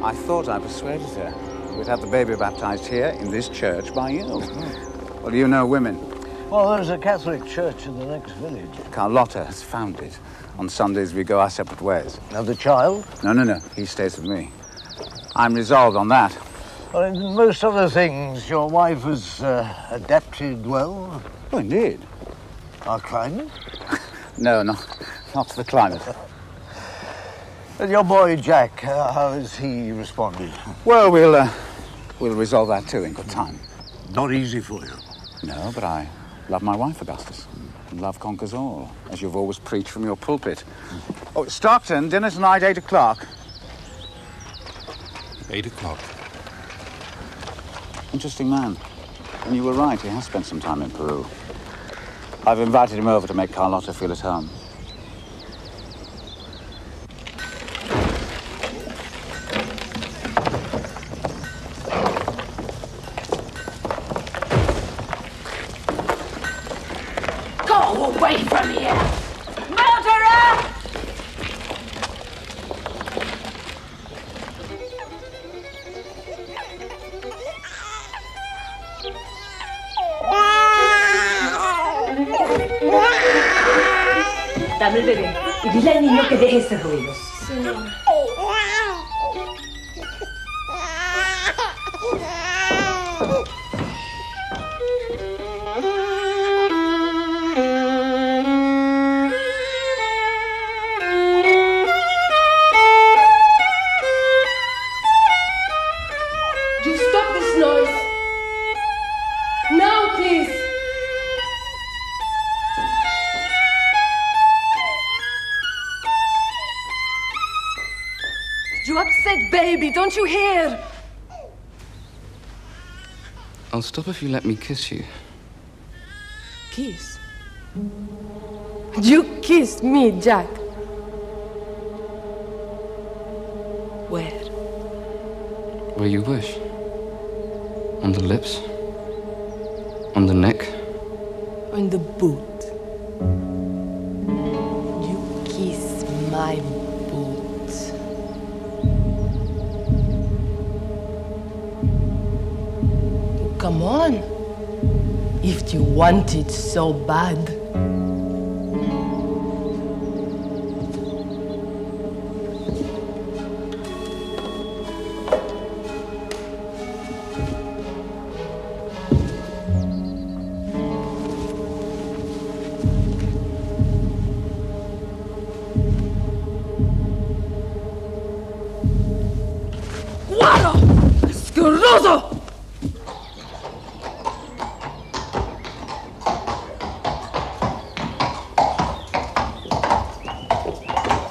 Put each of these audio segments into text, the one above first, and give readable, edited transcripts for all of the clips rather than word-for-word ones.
I thought I persuaded her. We'd have the baby baptized here in this church by you. Well, you know women. Well, there's a Catholic church in the next village. Carlotta has found it. On Sundays, we go our separate ways. Now, the child? No. He stays with me. I'm resolved on that. Well, in most other things, your wife has adapted well. Oh, indeed. Our climate? No, not to the climate. And your boy, Jack, how has he responded? Well, we'll resolve that too in good time. Not easy for you. No, but I love my wife, Augustus. And love conquers all, as you've always preached from your pulpit. Oh, Stockton, dinner tonight, 8 o'clock. 8 o'clock. Interesting man. And you were right, he has spent some time in Peru. I've invited him over to make Carlotta feel at home. Go away from here! Murderer! Dame el bebé y dile al niño que deje ese ruido. Señor. You stop this noise. Now, please. You upset baby, don't you hear? I'll stop if you let me kiss you. Kiss? You kissed me, Jack. Where? Where you wish. On the lips. On the neck. On the boot. You kiss my boot. Come on. If you want it so bad. ¡Guaro! ¡Asqueroso!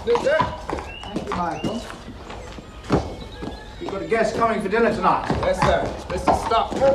Thank you, Michael. You've got a guest coming for dinner tonight. Yes, sir. Mr. Stockton.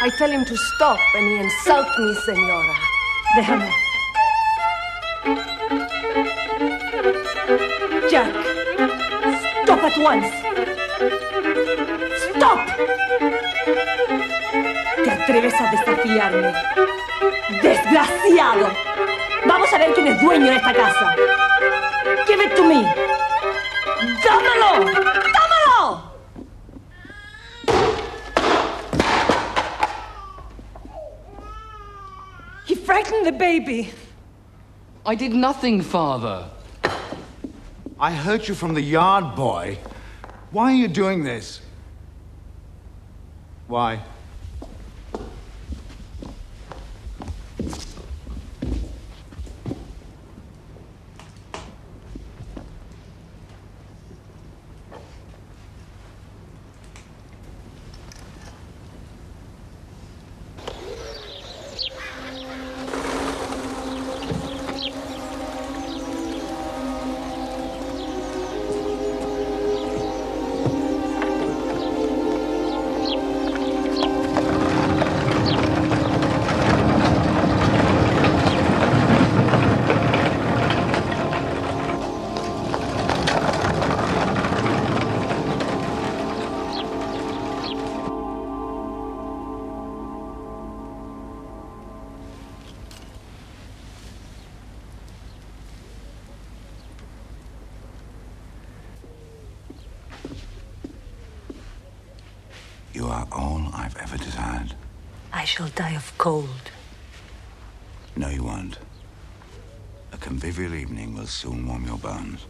I tell him to stop and he insults me, senora. Déjame. Jack, stop at once. Stop. Te atreves a desafiarme. Desgraciado. Vamos a ver quién es dueño de esta casa. Give it to me. ¡Dámelo! ¡Dámelo! He frightened the baby. I did nothing, Father. I heard you from the yard, boy. Why are you doing this? Why? You are all I've ever desired. I shall die of cold. No, you won't. A convivial evening will soon warm your bones.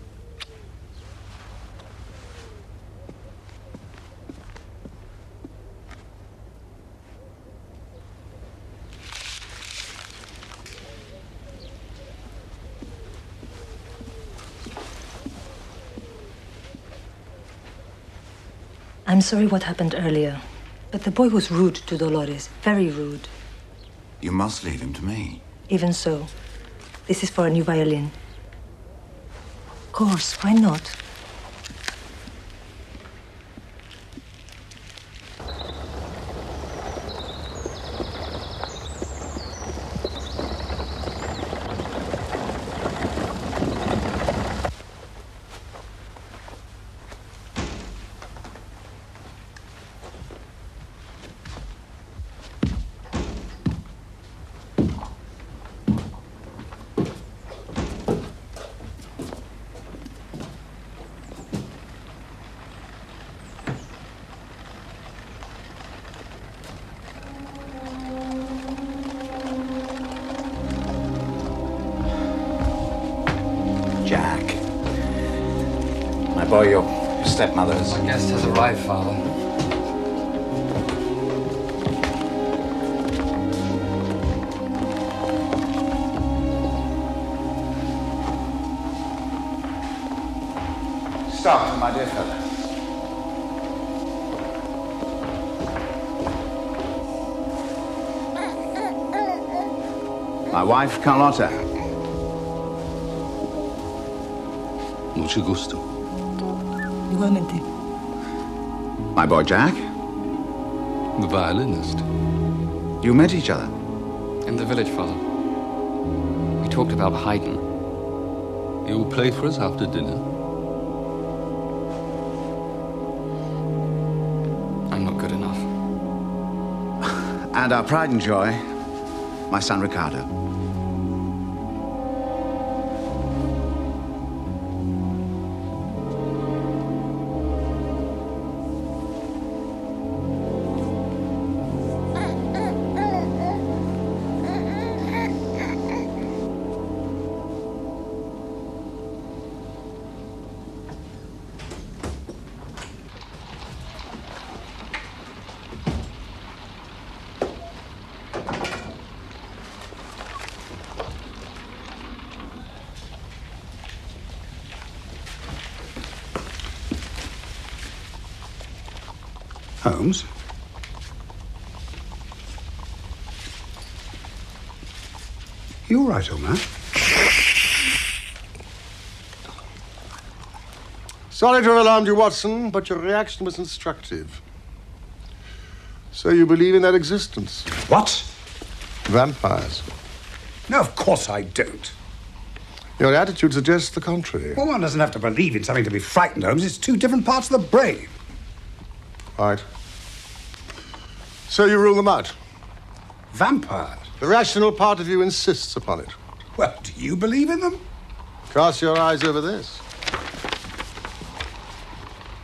I'm sorry what happened earlier, but the boy was rude to Dolores, very rude. You must leave him to me. Even so, this is for a new violin. Of course, why not? Jack. My boy, your stepmother's. My guest has arrived, Father. Stop, my dear fellow. My wife, Carlotta. Mucho gusto. Igualmente. My boy, Jack. The violinist. You met each other? In the village, Father. We talked about Haydn. You'll play for us after dinner? I'm not good enough. And our pride and joy, my son Ricardo. Holmes? You all right, old man? Sorry to have alarmed you, Watson, but your reaction was instructive. So you believe in their existence? What? Vampires. No, of course I don't. Your attitude suggests the contrary. Well, one doesn't have to believe in something to be frightened, Holmes. It's two different parts of the brain. Right. So you rule them out? Vampires? The rational part of you insists upon it. Well, do you believe in them? Cast your eyes over this.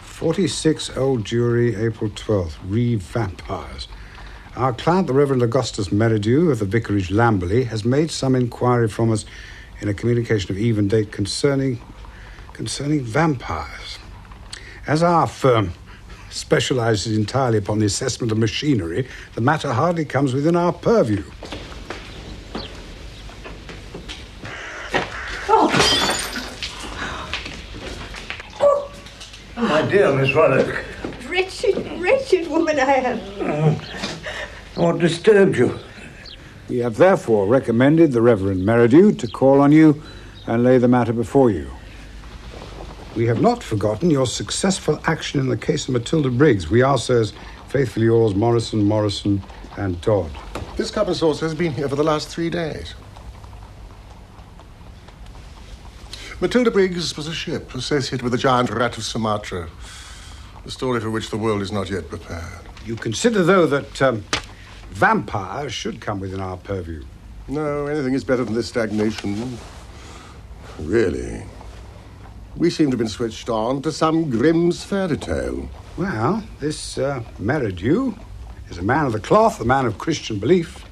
46 Old Jewry, April 12th. Vampires. Our client, the Reverend Augustus Merridew of the Vicarage Lamberley, has made some inquiry from us in a communication of even date concerning vampires. As our firm specializes entirely upon the assessment of machinery, the matter hardly comes within our purview. My dear Miss Roddick. Wretched woman I am. What disturbed you? We have therefore recommended the Reverend Merridew to call on you and lay the matter before you. We have not forgotten your successful action in the case of Matilda Briggs. We are, sirs, faithfully yours, Morrison, and Dodd. This cup and saucer has been here for the last 3 days. Matilda Briggs was a ship associated with the giant rat of Sumatra, a story for which the world is not yet prepared. You consider, though, that vampires should come within our purview? No, anything is better than this stagnation. Really. We seem to have been switched on to some Grimm's fairy tale. Well, this Merridew is a man of the cloth, a man of Christian belief.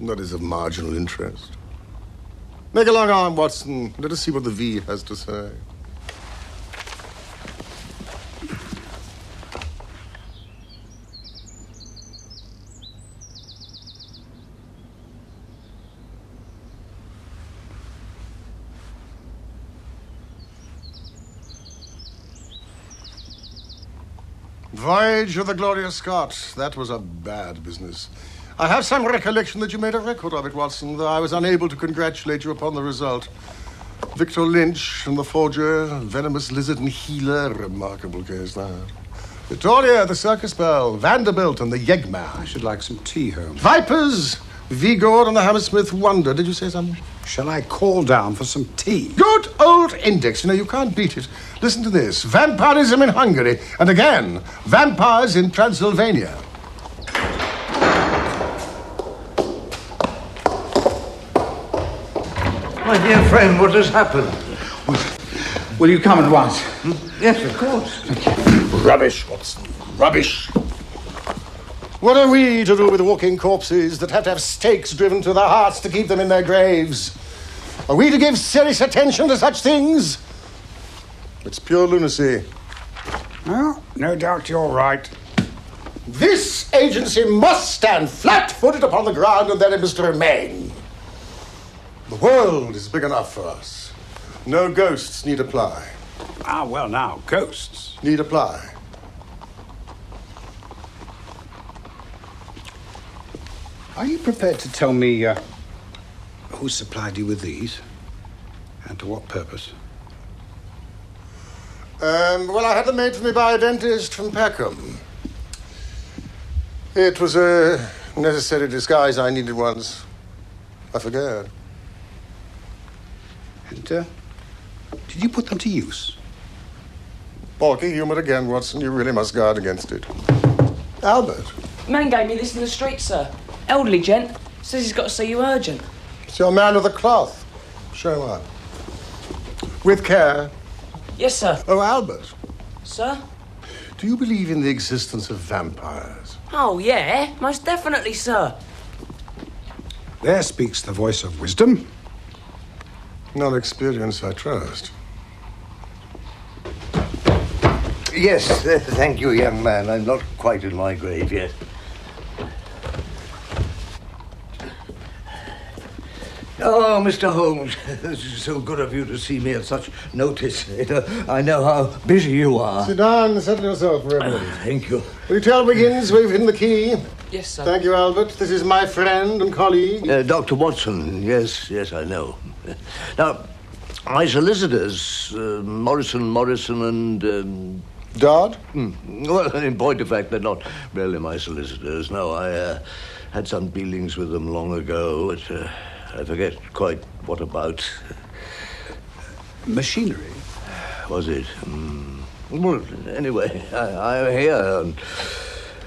That is of marginal interest. Make a long arm, Watson. Let us see what the V has to say. Voyage of the Gloria Scott. That was a bad business. I have some recollection that you made a record of it, Watson, though I was unable to congratulate you upon the result. Victor Lynch and the forger, venomous lizard and healer. Remarkable case, that. Victoria, the circus belle, Vanderbilt and the Yegman. I should like some tea, Holmes. Vipers, Vigor and the Hammersmith Wonder. Did you say something? Shall I call down for some tea? Good old index. You know, you can't beat it. Listen to this. Vampirism in Hungary. And again, vampires in Transylvania. My dear friend, what has happened? Will you come at once? Yes, of course. Rubbish, Watson. Rubbish. What are we to do with walking corpses that have to have stakes driven to their hearts to keep them in their graves? Are we to give serious attention to such things? It's pure lunacy. Well, no doubt you're right. This agency must stand flat-footed upon the ground, and there it must remain. The world is big enough for us. No ghosts need apply. Ah, well now, ghosts. Need apply. Are you prepared to tell me who supplied you with these? And to what purpose? Well, I had them made for me by a dentist from Peckham. It was a necessary disguise I needed once. I forget. And, did you put them to use? Balky humour again, Watson. You really must guard against it. Albert. Man gave me this in the street, sir. Elderly gent. Says he's got to see you urgent. It's your man of the cloth. Show him up. With care. Yes, sir. Oh, Albert. Sir? Do you believe in the existence of vampires? Oh, yeah. Most definitely, sir. There speaks the voice of wisdom. Not experience, I trust. Yes, thank you, young man. I'm not quite in my grave yet. Oh, Mr. Holmes, this is so good of you to see me at such notice. I know how busy you are. Sit down and settle yourself, Reverend. Thank you. Will you tell Wiggins we've hidden the key? Yes, sir. Thank you, Albert. This is my friend and colleague. Dr. Watson, yes, I know. Now, my solicitors, Morrison and... Dodd? Well, in point of fact, they're not really my solicitors. No, I had some dealings with them long ago, but I forget quite what about. Machinery? Was it? Well, anyway, I'm here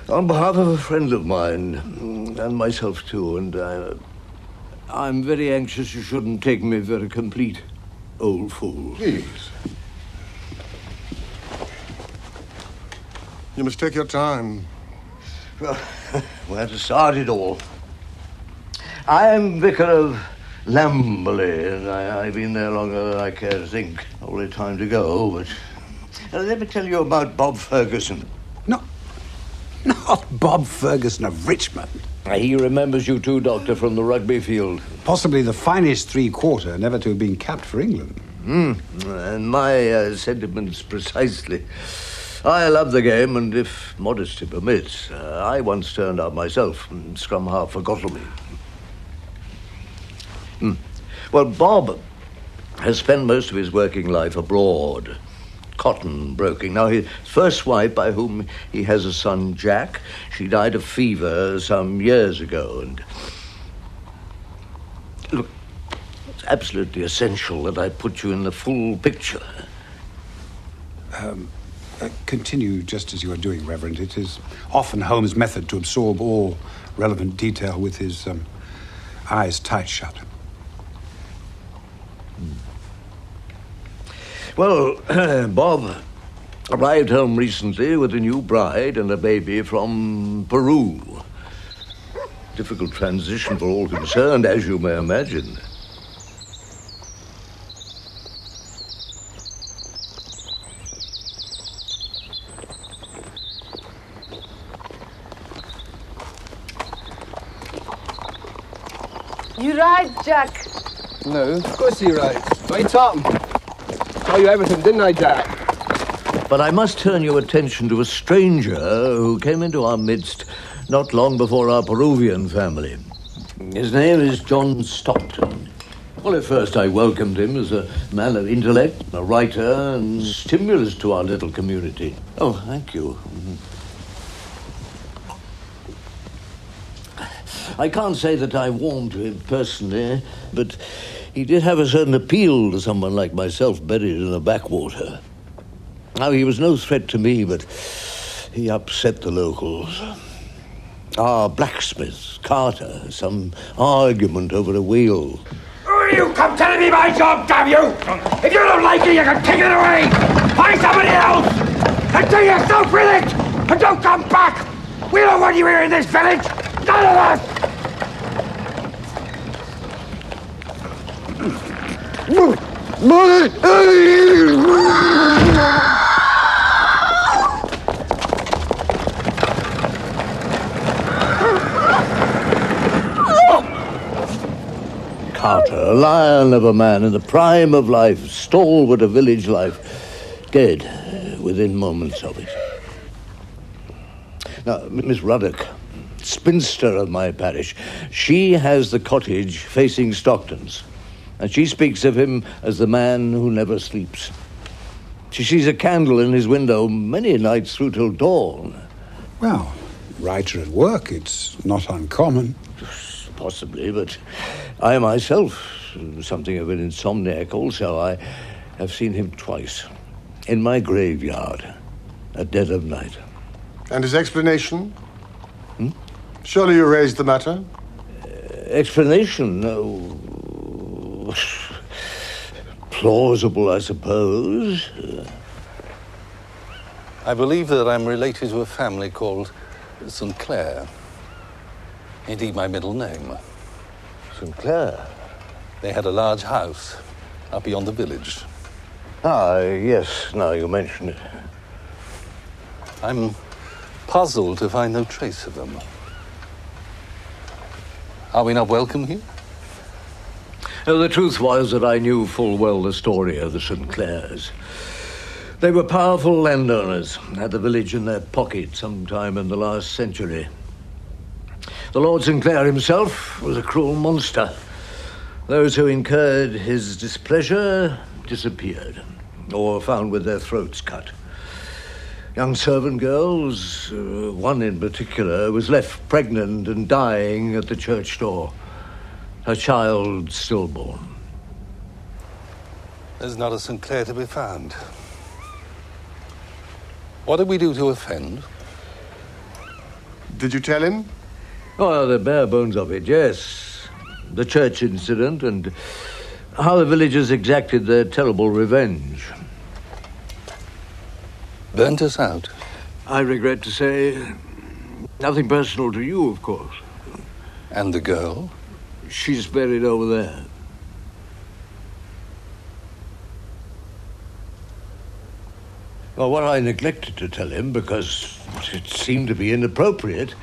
on behalf of a friend of mine, and myself too, and I'm very anxious you shouldn't take me for a complete old fool. Please. You must take your time. Well, where to start it all? I am Vicar of Lamberley, and I've been there longer than I care to think. Only time to go, but... let me tell you about Bob Ferguson. Not Bob Ferguson of Richmond. He remembers you too, Doctor, from the rugby field. Possibly the finest three-quarter never to have been capped for England. And my sentiments precisely. I love the game, and if modesty permits, I once turned out myself, and scrum half for Godalming. Well, Bob has spent most of his working life abroad, cotton broking. Now, his first wife, by whom he has a son, Jack, she died of fever some years ago, and... Look, it's absolutely essential that I put you in the full picture. Continue just as you are doing, Reverend. It is often Holmes' method to absorb all relevant detail with his eyes tight shut. Well, Bob arrived home recently with a new bride and a baby from Peru. Difficult transition for all concerned, as you may imagine. You right, Jack? No, of course you're right. What are you talking? Told you everything, didn't I, Jack? But I must turn your attention to a stranger who came into our midst not long before our Peruvian family. His name is John Stockton. Well, at first I welcomed him as a man of intellect, a writer, and stimulus to our little community. Oh, thank you. I can't say that I warmed to him personally, but he did have a certain appeal to someone like myself buried in a backwater. Now, he was no threat to me, but he upset the locals. Our blacksmith, Carter, some argument over a wheel. You come telling me my job, damn you! If you don't like it, you can take it away! Find somebody else! And do yourself with it! And don't come back! We don't want you here in this village! None of us! Carter, a lion of a man in the prime of life, stalwart of village life, dead within moments of it. Now, Miss Ruddock, spinster of my parish, she has the cottage facing Stockton's, and she speaks of him as the man who never sleeps. She sees a candle in his window many nights through till dawn. Well, writer at work, it's not uncommon. Possibly, but I myself, something of an insomniac also, I have seen him twice. In my graveyard, at dead of night. And his explanation? Surely you raised the matter? Explanation? No. Plausible, I suppose. I believe that I'm related to a family called St. Clair. Indeed, my middle name. St. Clair? They had a large house up beyond the village. Ah, yes, now you mention it. I'm puzzled to find no trace of them. Are we not welcome here? The truth was that I knew full well the story of the St. Clairs. They were powerful landowners, had the village in their pocket sometime in the last century. The Lord St. Clair himself was a cruel monster. Those who incurred his displeasure disappeared, or found with their throats cut. Young servant girls, one in particular, was left pregnant and dying at the church door. Her child stillborn. There's not a St. Clair to be found. What did we do to offend? Did you tell him? Oh, the bare bones of it, yes. The church incident and how the villagers exacted their terrible revenge. Burnt us out? I regret to say, nothing personal to you, of course. And the girl? She's buried over there. Well, what I neglected to tell him, because it seemed to be inappropriate,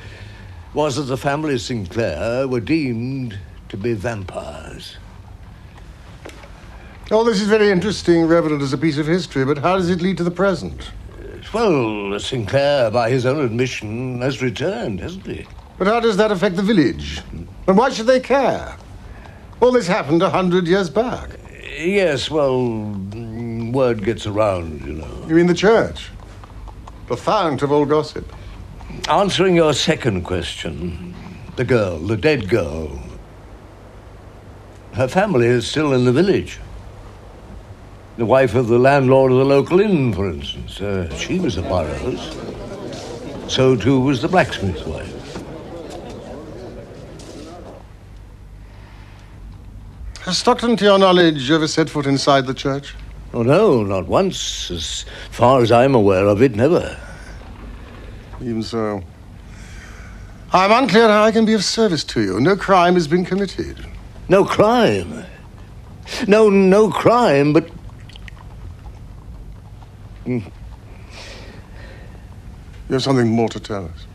was that the family St. Clair were deemed to be vampires. Oh, this is very interesting, Reverend, as a piece of history, but how does it lead to the present? Well, St. Clair, by his own admission, has returned, hasn't he? But how does that affect the village? And why should they care? All this happened 100 years back. Yes, well, word gets around, you know. You mean the church? The fount of all gossip. Answering your second question, the girl, the dead girl, her family is still in the village. The wife of the landlord of the local inn, for instance. She was a Burroughs. So, too, was the blacksmith's wife. Has Stockton, to your knowledge, ever set foot inside the church? Oh, no, not once. As far as I'm aware of it, never. Even so. I'm unclear how I can be of service to you. No crime has been committed. No crime? No crime, but... You have something more to tell us.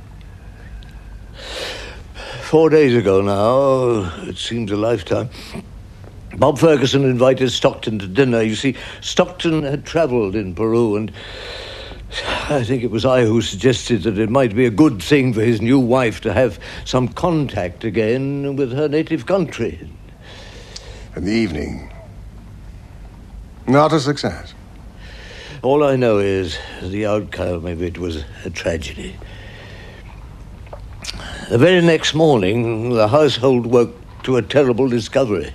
4 days ago now, it seems a lifetime, Bob Ferguson invited Stockton to dinner. You see, Stockton had travelled in Peru, and I think it was I who suggested that it might be a good thing for his new wife to have some contact again with her native country. And the evening? Not a success. All I know is the outcome of it was a tragedy. The very next morning, the household woke to a terrible discovery.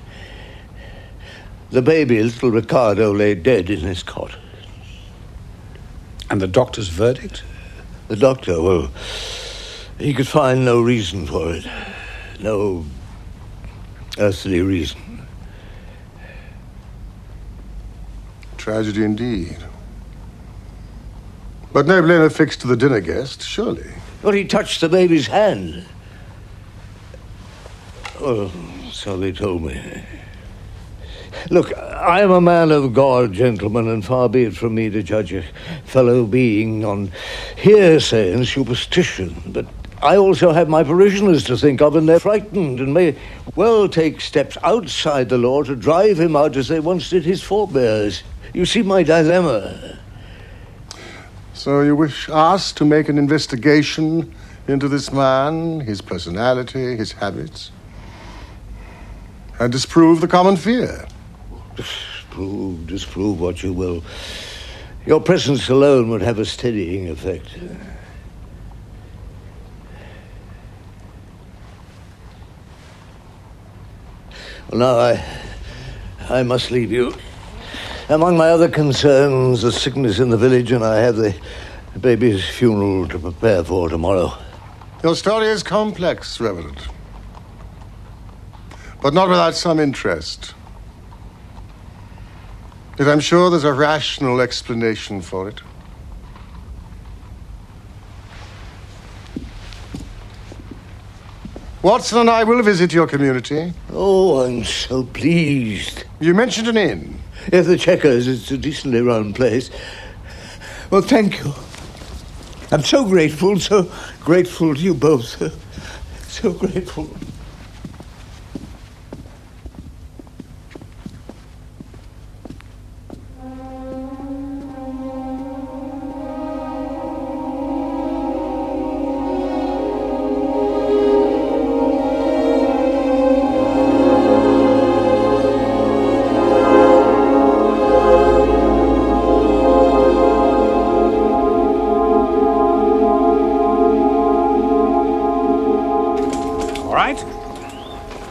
The baby, little Ricardo, lay dead in his cot. And the doctor's verdict? The doctor, well, he could find no reason for it. No earthly reason. Tragedy indeed. But no blame affixed to the dinner guest, surely. Well, he touched the baby's hand. Well, so they told me. Look, I am a man of God, gentlemen, and far be it from me to judge a fellow being on hearsay and superstition, but I also have my parishioners to think of, and they're frightened and may well take steps outside the law to drive him out as they once did his forebears. You see my dilemma. So you wish us to make an investigation into this man, his personality, his habits, and disprove the common fear? Disprove what you will. Your presence alone would have a steadying effect. Now I must leave you. Among my other concerns, the sickness in the village, and I have the baby's funeral to prepare for tomorrow. Your story is complex, Reverend. But not without some interest. Yet I'm sure there's a rational explanation for it. Watson and I will visit your community. Oh, I'm so pleased. You mentioned an inn. Yes, the Checkers. It's a decently run place. Well, thank you. I'm so grateful to you both. So grateful.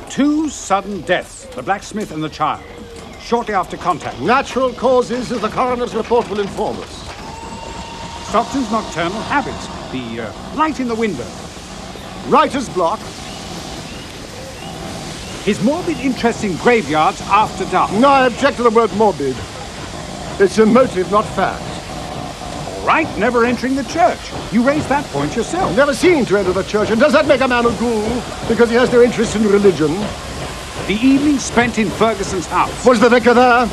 Two sudden deaths, the blacksmith and the child, shortly after contact. Natural causes, as the coroner's report will inform us. Stockton's nocturnal habits, the light in the window. Writer's block. His morbid interest in graveyards after dark. No, I object to the word morbid. It's a motive, not fact. All right, never entering the church. You raised that point yourself. Never seen to enter the church, and does that make a man a ghoul because he has no interest in religion? The evening spent in Ferguson's house. Was the vicar there?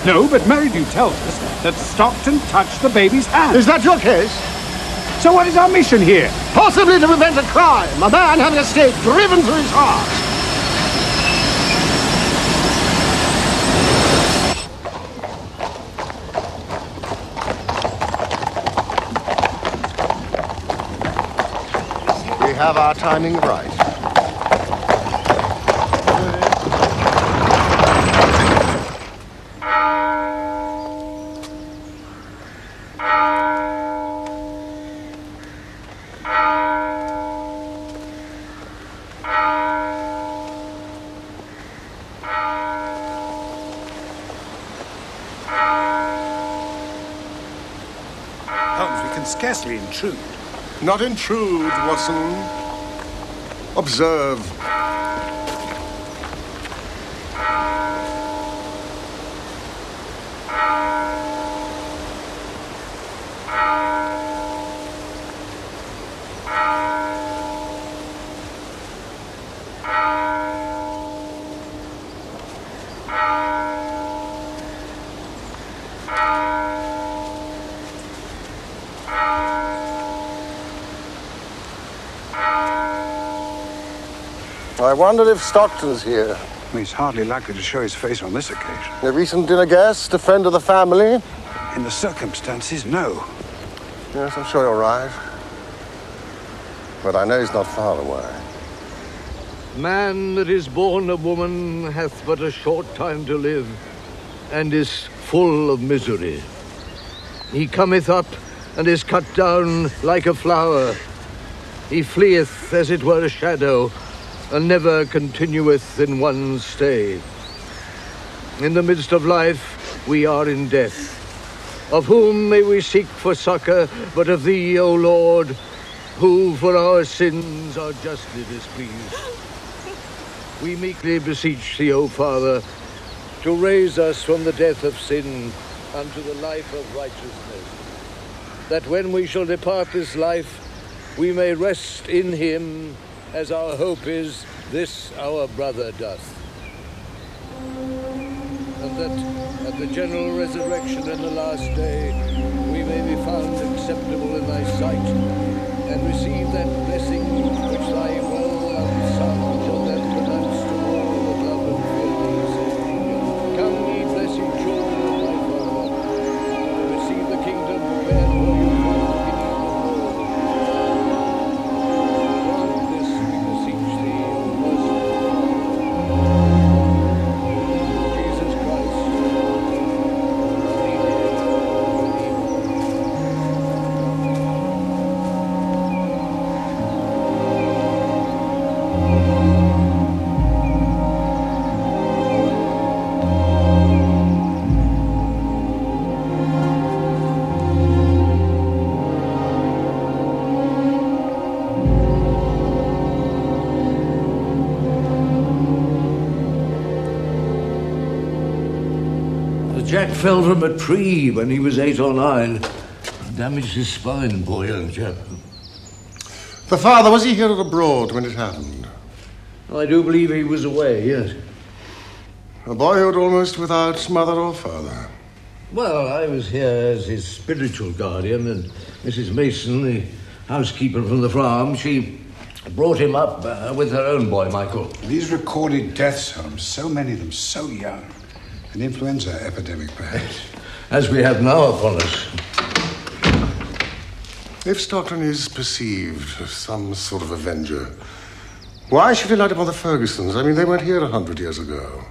No, but Merridew tells us that Stockton touched the baby's hand. Is that your case? So what is our mission here? Possibly to prevent a crime. A man having a stake driven through his heart. We have our timing right. Holmes, we can scarcely intrude. Not intrude, Watson. Observe. I wonder if Stockton's here. He's hardly likely to show his face on this occasion. A recent dinner guest, a friend of the family? In the circumstances, no. Yes, I'm sure you're right. But I know he's not far away. Man that is born of woman hath but a short time to live, and is full of misery. He cometh up, and is cut down like a flower. He fleeth as it were a shadow, and never continueth in one stay. In the midst of life we are in death. Of whom may we seek for succor, but of thee, O Lord, who for our sins are justly displeased. We meekly beseech thee, O Father, to raise us from the death of sin unto the life of righteousness, that when we shall depart this life, we may rest in him, as our hope is this our brother doth. And that at the general resurrection in the last day, we may be found acceptable in thy sight, and receive that blessing which thy well-loved Son shall then pronounce to all that love and fear thee, saying, Come, ye blessed children of my Father, receive the kingdom prepared for you from the beginning of the world. Grant this, we beseech thee, O merciful Jesus Christ. Amen. Jack fell from a tree when he was 8 or 9. Damaged his spine, poor young chap. The father, was he here or abroad when it happened? I do believe he was away, yes. A boyhood almost without mother or father. Well, I was here as his spiritual guardian, and Mrs. Mason, the housekeeper from the farm, she brought him up with her own boy, Michael. These recorded deaths, Holmes, so many of them so young. An influenza epidemic, perhaps. As we have now upon us. If Stockton is perceived as some sort of avenger, why should he light upon the Fergusons? I mean, they weren't here 100 years ago.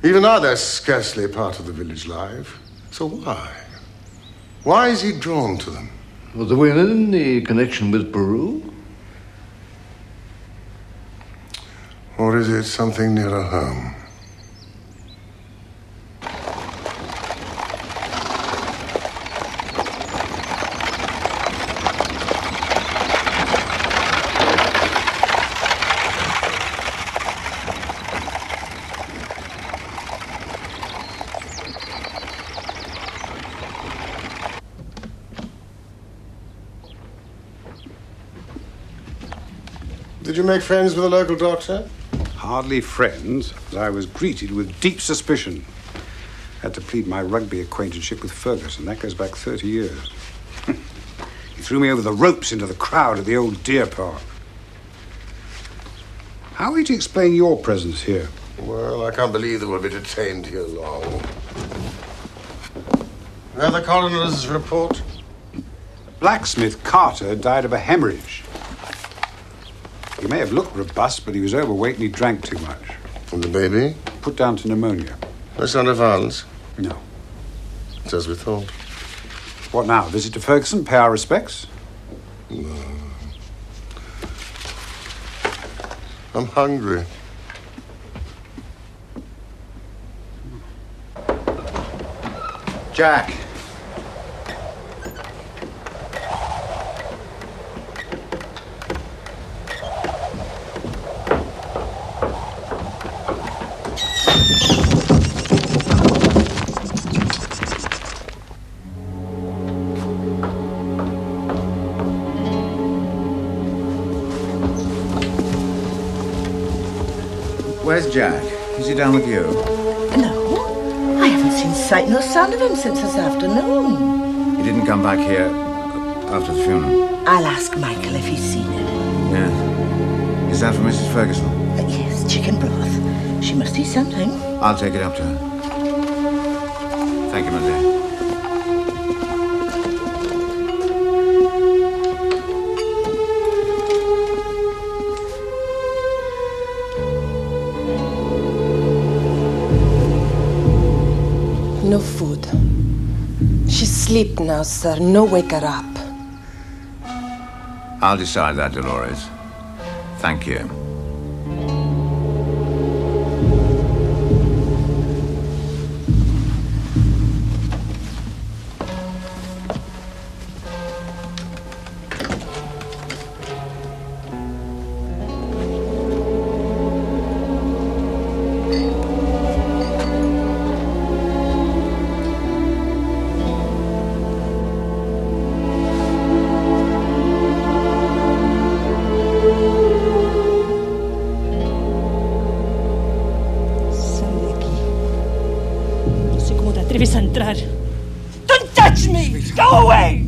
Even now, they're scarcely part of the village life. So why? Why is he drawn to them? Was the women the connection with Peru? Or is it something nearer home? Did you make friends with the local doctor? Hardly friends, as I was greeted with deep suspicion. Had to plead my rugby acquaintanceship with Ferguson. That goes back 30 years. He threw me over the ropes into the crowd at the old deer park. How are you to explain your presence here? Well, I can't believe that we'll be detained here long. You have the coroner's report? Blacksmith Carter died of a hemorrhage. He may have looked robust, but he was overweight and he drank too much. And the baby? Put down to pneumonia. No sign of violence? No. It's as we thought. What now? Visit to Ferguson? Pay our respects? No. I'm hungry. Jack. Where's Jack? Is he down with you? No. I haven't seen sight nor sound of him since this afternoon. He didn't come back here after the funeral? I'll ask Michael if he's seen him. Yeah. Is that for Mrs. Ferguson? Yes, chicken broth. She must eat something. I'll take it up to her. Thank you, my dear. No food. She's asleep now, sir. No wake her up. I'll decide that, Dolores. Thank you. atreves a entrar. Don't touch me! Go away!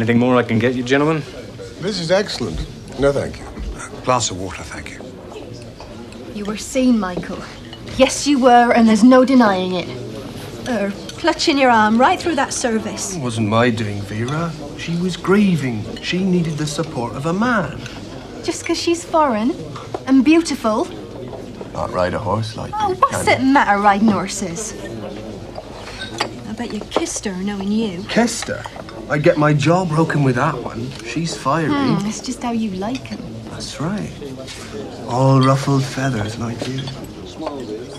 Anything more I can get you, gentlemen? This is excellent. No, thank you. Glass of water, thank you. You were seen, Michael. Yes, you were, and there's no denying it. Clutching your arm right through that service. It wasn't my doing, Vera. She was grieving. She needed the support of a man. Just 'cause she's foreign and beautiful. Not ride a horse like Oh, you, what's can it matter riding horses? I bet you kissed her knowing you. Kissed her. I'd get my jaw broken with that one. She's fiery. It's just how you like him. That's right. All ruffled feathers like you.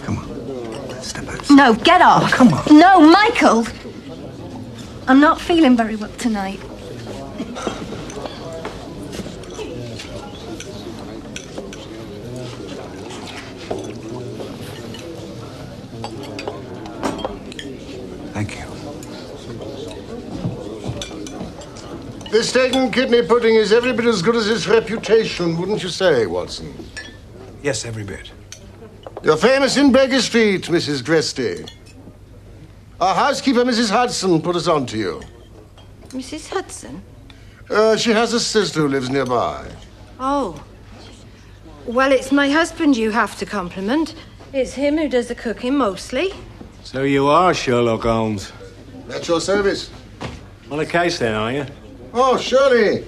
Come on. Step out. No, get off. Oh, come on. No, Michael. I'm not feeling very well tonight. Thank you. This steak and kidney pudding is every bit as good as its reputation, wouldn't you say, Watson? Yes, every bit. You're famous in Baker Street, Mrs. Gresty. Our housekeeper, Mrs. Hudson, put us on to you. Mrs. Hudson? She has a sister who lives nearby. Oh. Well, it's my husband you have to compliment. It's him who does the cooking mostly. So you are Sherlock Holmes. At your service. On a case then, are you? Oh, surely.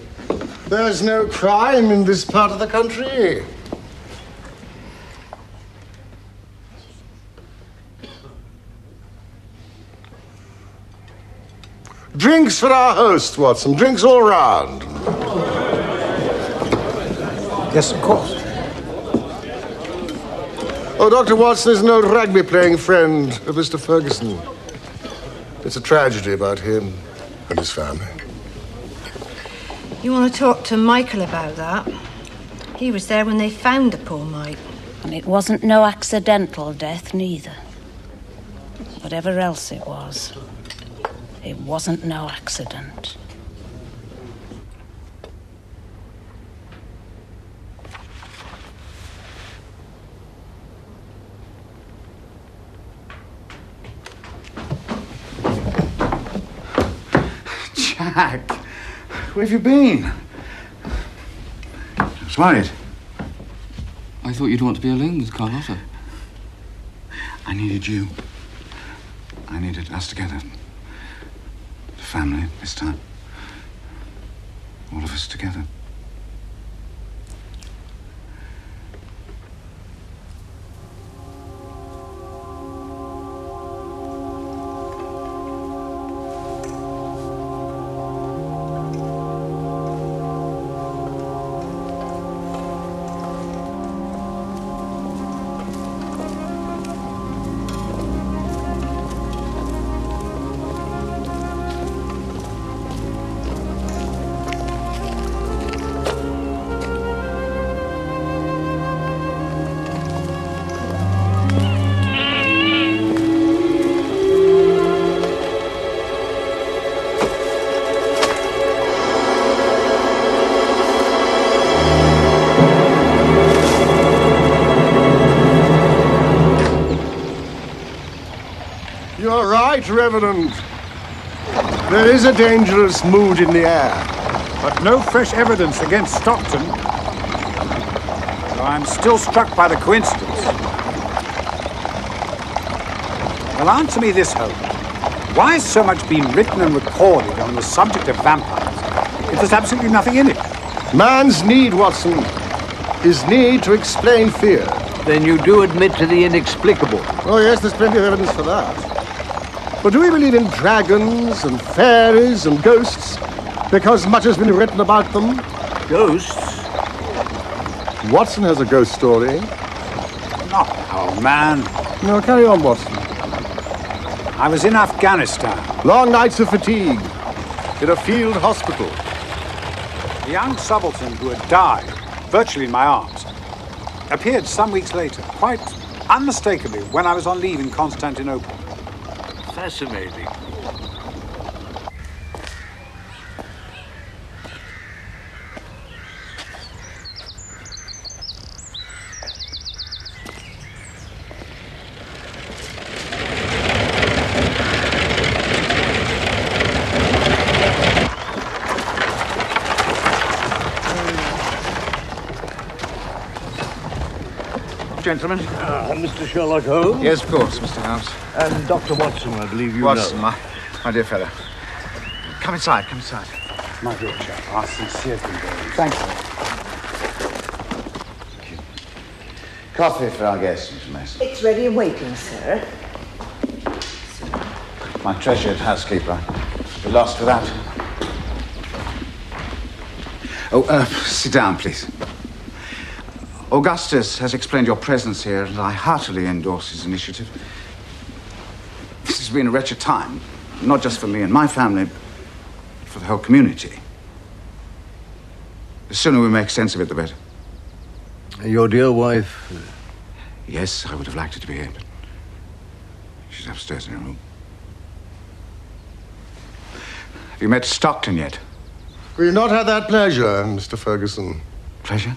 There's no crime in this part of the country. Drinks for our host, Watson. Drinks all round. Yes, of course. Oh, Dr. Watson is an old rugby-playing friend of Mr. Ferguson. It's a tragedy about him and his family. You want to talk to Michael about that? He was there when they found the poor mite. And it wasn't no accidental death, neither. Whatever else it wasn't no accident. Jack, where have you been? I was worried. I thought you'd want to be alone with Carlotta. I needed you. I needed us together. The family, this time. All of us together. You're right, Reverend. There is a dangerous mood in the air. But no fresh evidence against Stockton. So I'm still struck by the coincidence. Well, answer me this, Holmes. Why has so much been written and recorded on the subject of vampires if there's absolutely nothing in it? Man's need, Watson, his need to explain fear. Then you do admit to the inexplicable. Oh, yes, there's plenty of evidence for that. But do we believe in dragons and fairies and ghosts because much has been written about them? Ghosts? Watson has a ghost story. No, old man. No, carry on, Watson. I was in Afghanistan. Long nights of fatigue in a field hospital. The young subaltern who had died, virtually in my arms, appeared some weeks later, quite unmistakably, when I was on leave in Constantinople. Fascinating. gentlemen. Mr. Sherlock Holmes? Yes, of course, Mr. Holmes. And Dr. Watson, I believe you Watson, know. my dear fellow. Come inside, come inside. My dear chap, our sincere condolences. Thank you. Coffee for our guests, Mr. Mason. It's ready and waiting, sir. My treasured housekeeper. We lost without. Oh, sit down, please. Augustus has explained your presence here, and I heartily endorse his initiative. This has been a wretched time, not just for me and my family, but for the whole community. The sooner we make sense of it, the better. Your dear wife? Yes, I would have liked her to be here, but she's upstairs in her room. Have you met Stockton yet? We've not had that pleasure, Mr. Ferguson. Pleasure?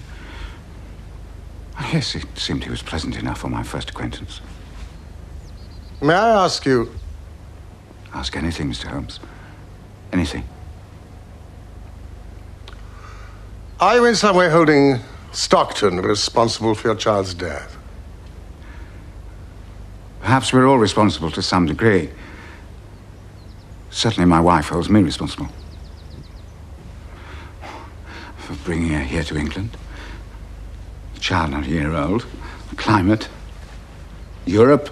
Oh, yes, it seemed he was pleasant enough for my first acquaintance. May I ask you? Ask anything, Mr. Holmes. Anything. Are you in some way holding Stockton responsible for your child's death? Perhaps we're all responsible to some degree. Certainly my wife holds me responsible. For bringing her here to England. A child not a year old. The climate. Europe.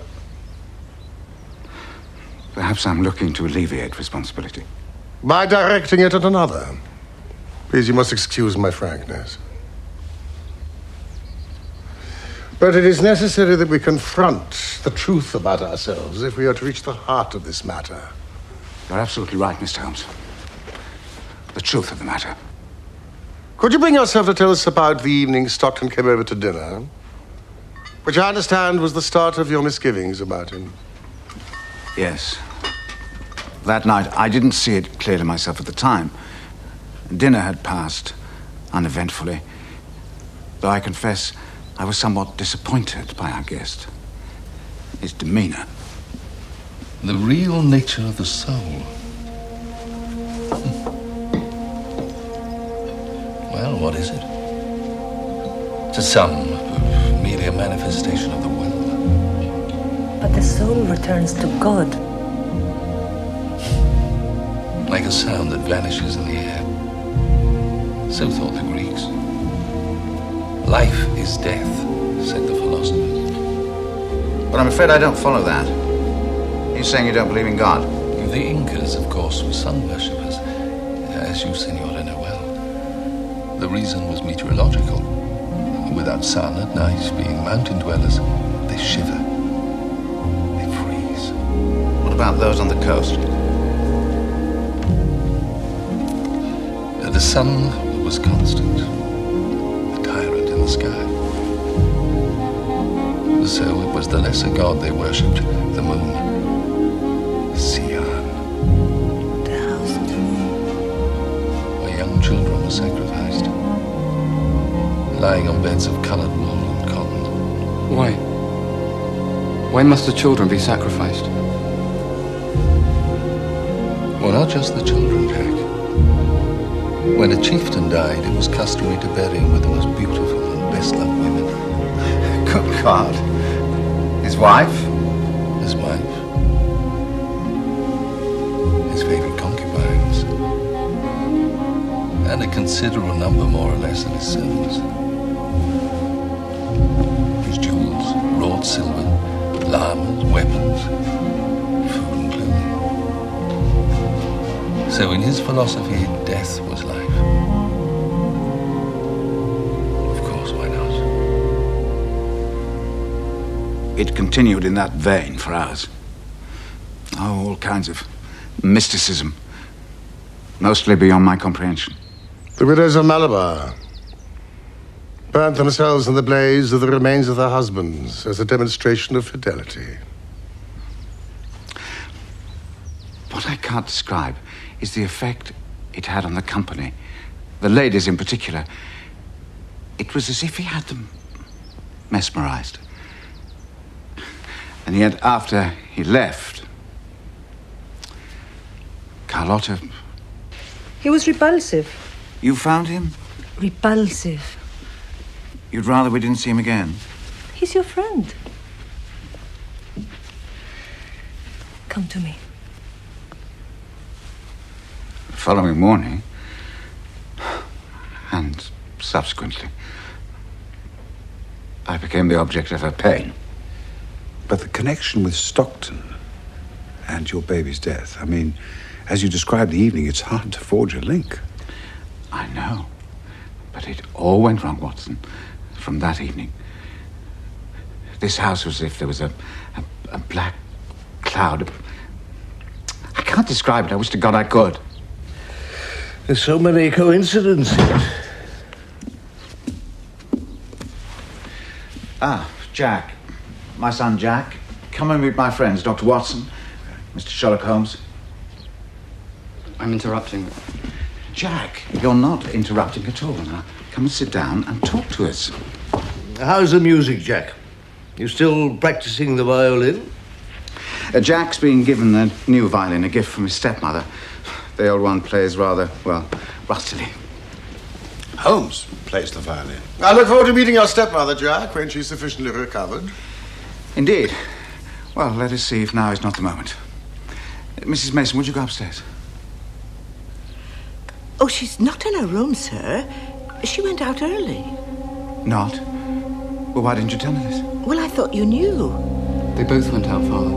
Perhaps I'm looking to alleviate responsibility. By directing it at another. Please, you must excuse my frankness. But it is necessary that we confront the truth about ourselves if we are to reach the heart of this matter. You're absolutely right, Mr. Holmes. The truth of the matter. Could you bring yourself to tell us about the evening Stockton came over to dinner? Which I understand was the start of your misgivings about him. Yes. That night, I didn't see it clearly myself at the time. Dinner had passed uneventfully, though I confess I was somewhat disappointed by our guest. His demeanor. The real nature of the soul. Well, what is it? To some, merely a manifestation of the will. But the soul returns to God. Like a sound that vanishes in the air. So thought the Greeks. Life is death, said the philosophers. But I'm afraid I don't follow that. You're saying you don't believe in God? The Incas, of course, were sun worshippers, as you, Senora, know well. The reason was meteorological. Without sun at night, being mountain dwellers, they shiver. They freeze. What about those on the coast? The sun was constant, a tyrant in the sky. So it was the lesser god they worshipped, the moon. Sian. The house of the moon. Where young children were sacrificed, lying on beds of colored wool and cotton. Why? Why must the children be sacrificed? Well, not just the children, Jack. When a chieftain died, it was customary to bury him with the most beautiful and best-loved women. Good God. His wife? His wife. His favorite concubines. And a considerable number, more or less, of his servants. His jewels, wrought silver, llamas, weapons, food and clothing. So in his philosophy, death was life. Of course, why not? It continued in that vein for hours. Oh, all kinds of mysticism. Mostly beyond my comprehension. The widows of Malabar burnt themselves in the blaze of the remains of their husbands as a demonstration of fidelity. What I can't describe is the effect it had on the company. The ladies in particular. It was as if he had them mesmerized. And yet after he left, Carlotta... He was repulsive. You found him? Repulsive. You'd rather we didn't see him again? He's your friend. Come to me. The following morning, and subsequently, I became the object of her pain. But the connection with Stockton and your baby's death, I mean, as you described the evening, it's hard to forge a link. I know. But it all went wrong, Watson, from that evening. This house was as if there was a black cloud. I can't describe it. I wish to God I could. There's so many coincidences. Ah, Jack. My son, Jack. Come and meet my friends, Dr. Watson, Mr. Sherlock Holmes. I'm interrupting. Jack, you're not interrupting at all. Now, come and sit down and talk to us. How's the music, Jack? You still practicing the violin? Jack's been given a new violin, a gift from his stepmother. The old one plays rather, well, rustily. Holmes plays the violin. I look forward to meeting your stepmother, Jack, when she's sufficiently recovered. Indeed. Well, let us see if now is not the moment. Mrs. Mason, would you go upstairs? Oh, she's not in her room, sir. She went out early. Not? Well, why didn't you tell me this? Well, I thought you knew. They both went out, Father.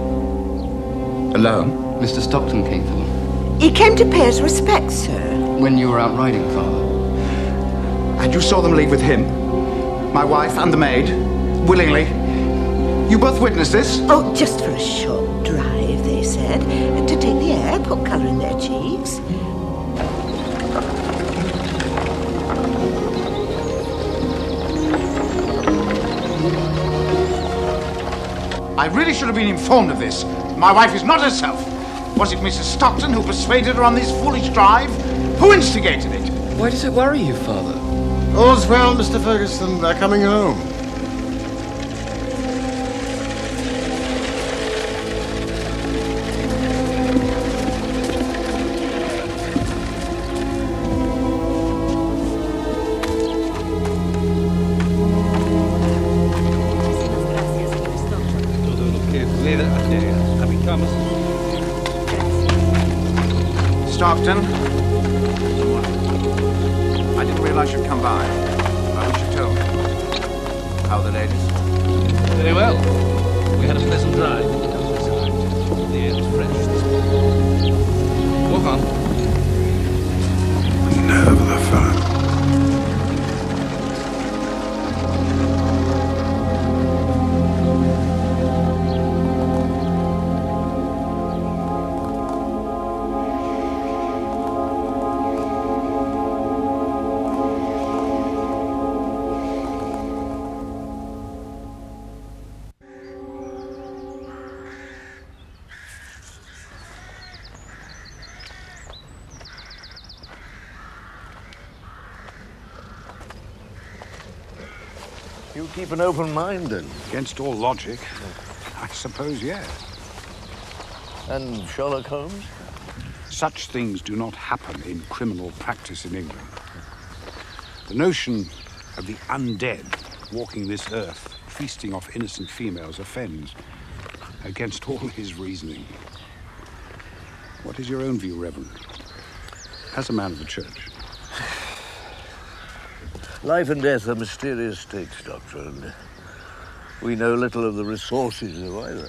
Alone? Mr. Stockton came for them. He came to pay his respects, sir. When you were out riding, Father. And you saw them leave with him? My wife and the maid? Willingly? You both witnessed this? Oh, just for a short drive, they said. To take the air, put colour in their cheeks. I really should have been informed of this. My wife is not herself. Was it Mrs. Stockton who persuaded her on this foolish drive? Who instigated it? Why does it worry you, Father? All's well, Mr. Ferguson. They're coming home. Stockton? I didn't realize you'd come by. I wish you told me. How are the ladies? Very well. We had a pleasant drive. The air was fresh this morning. Walk on. The nerve of the fellow. You keep an open mind, then? Against all logic, I suppose, yes. And Sherlock Holmes? Such things do not happen in criminal practice in England. The notion of the undead walking this earth, feasting off innocent females, offends against all his reasoning. What is your own view, Reverend? As a man of the church. Life and death are mysterious stakes, Doctor, and we know little of the resources of either.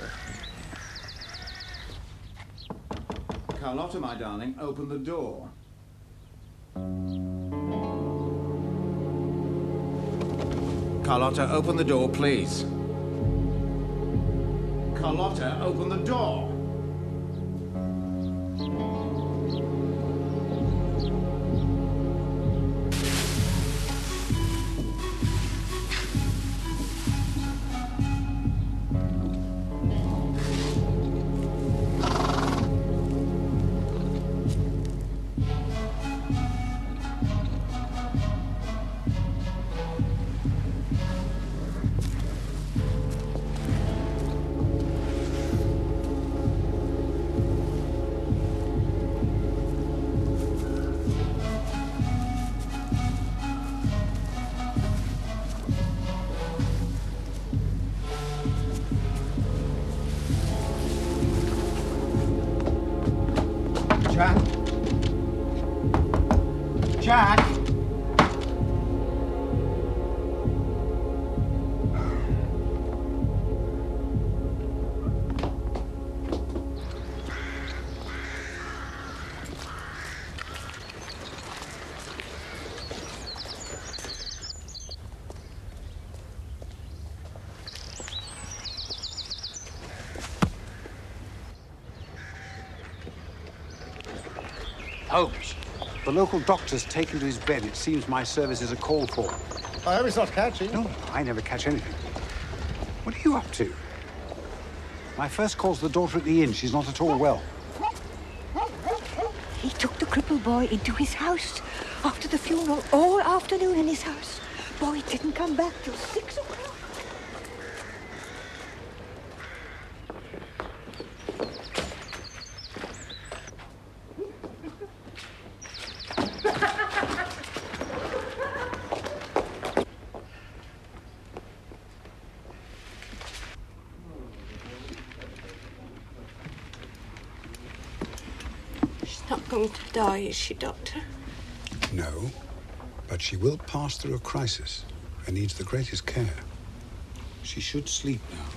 Carlotta, my darling, open the door. Carlotta, open the door, please. Carlotta, open the door. Holmes, the local doctor's taken to his bed. It seems my services are called for. I hope he's not catching. No, I never catch anything. What are you up to? My first call's the daughter at the inn. She's not at all well. He took the crippled boy into his house after the funeral, all afternoon in his house. Boy didn't come back till 6 o'clock. Not going to die, is she, Doctor? No, but she will pass through a crisis and needs the greatest care. She should sleep now.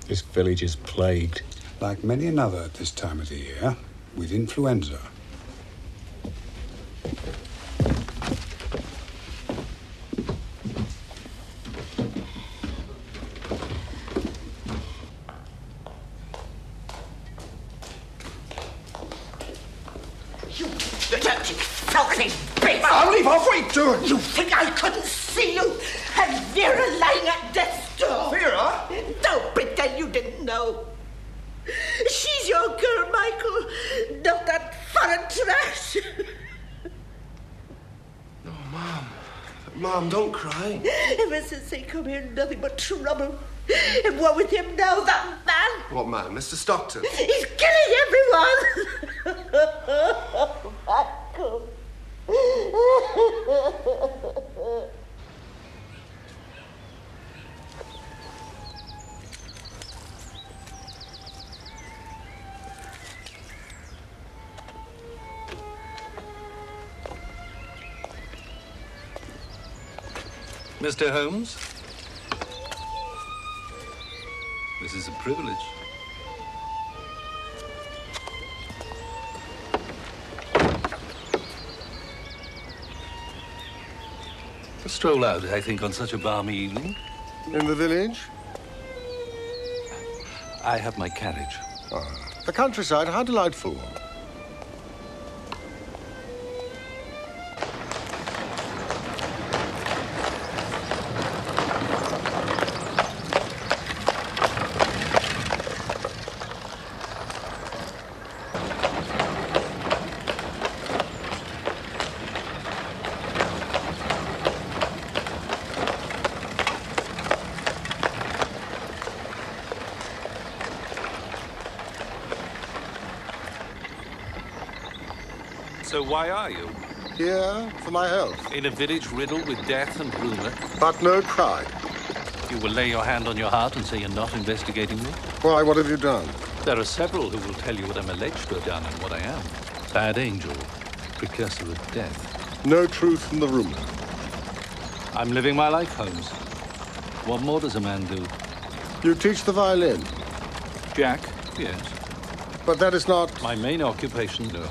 This village is plagued. Like many another at this time of the year, with influenza. Dirty, filthy beast! I'll leave off. What are you doing? You think I couldn't see you? And Vera lying at death's door. Vera? Don't pretend you didn't know. She's your girl, Michael, not that foreign trash. No, Mom. Mom, don't cry. Ever since they come here, nothing but trouble. And what with him now, that man? What man? Mr. Stockton? He's killing everyone. Michael. Mr. Holmes? This is a privilege. A stroll out, I think, on such a balmy evening. In the village? I have my carriage. The countryside, how delightful. So why are you? Here for my health. In a village riddled with death and rumor? But no crime. You will lay your hand on your heart and say you're not investigating me? Why, what have you done? There are several who will tell you what I'm alleged to have done and what I am. Bad angel, precursor of death. No truth in the rumor. I'm living my life, Holmes. What more does a man do? You teach the violin? Jack, yes. But that is not... My main occupation, no.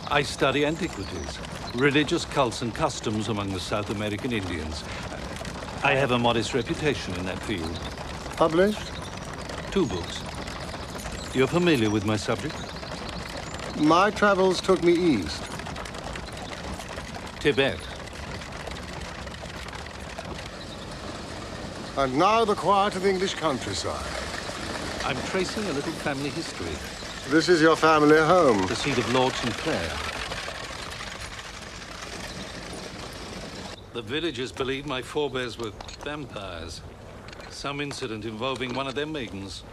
I study antiquities, religious cults and customs among the South American Indians. I have a modest reputation in that field. Published? 2 books. You're familiar with my subject? My travels took me east. Tibet. And now the quiet of the English countryside. I'm tracing a little family history. This is your family home. The seat of Lord Sinclair. The villagers believe my forebears were vampires. Some incident involving one of their maidens.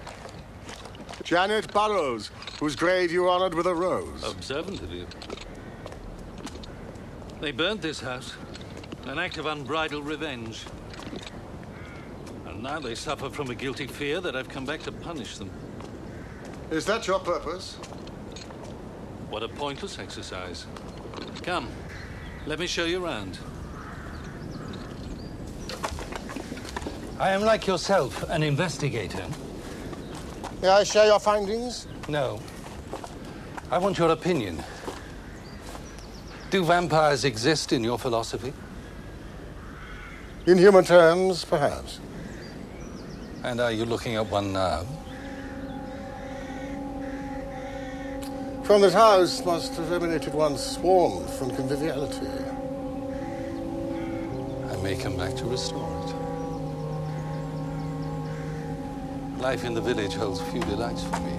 Janet Burrows, whose grave you honored with a rose. Observant of you. They burnt this house. An act of unbridled revenge. And now they suffer from a guilty fear that I've come back to punish them. Is that your purpose? What a pointless exercise. Come, let me show you around. I am like yourself, an investigator. May I share your findings? No. I want your opinion. Do vampires exist in your philosophy? In human terms, perhaps. And are you looking at one now? From this house must have emanated once warmth and conviviality. I may come back to restore it. Life in the village holds few delights for me.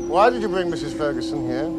Why did you bring Mrs. Ferguson here?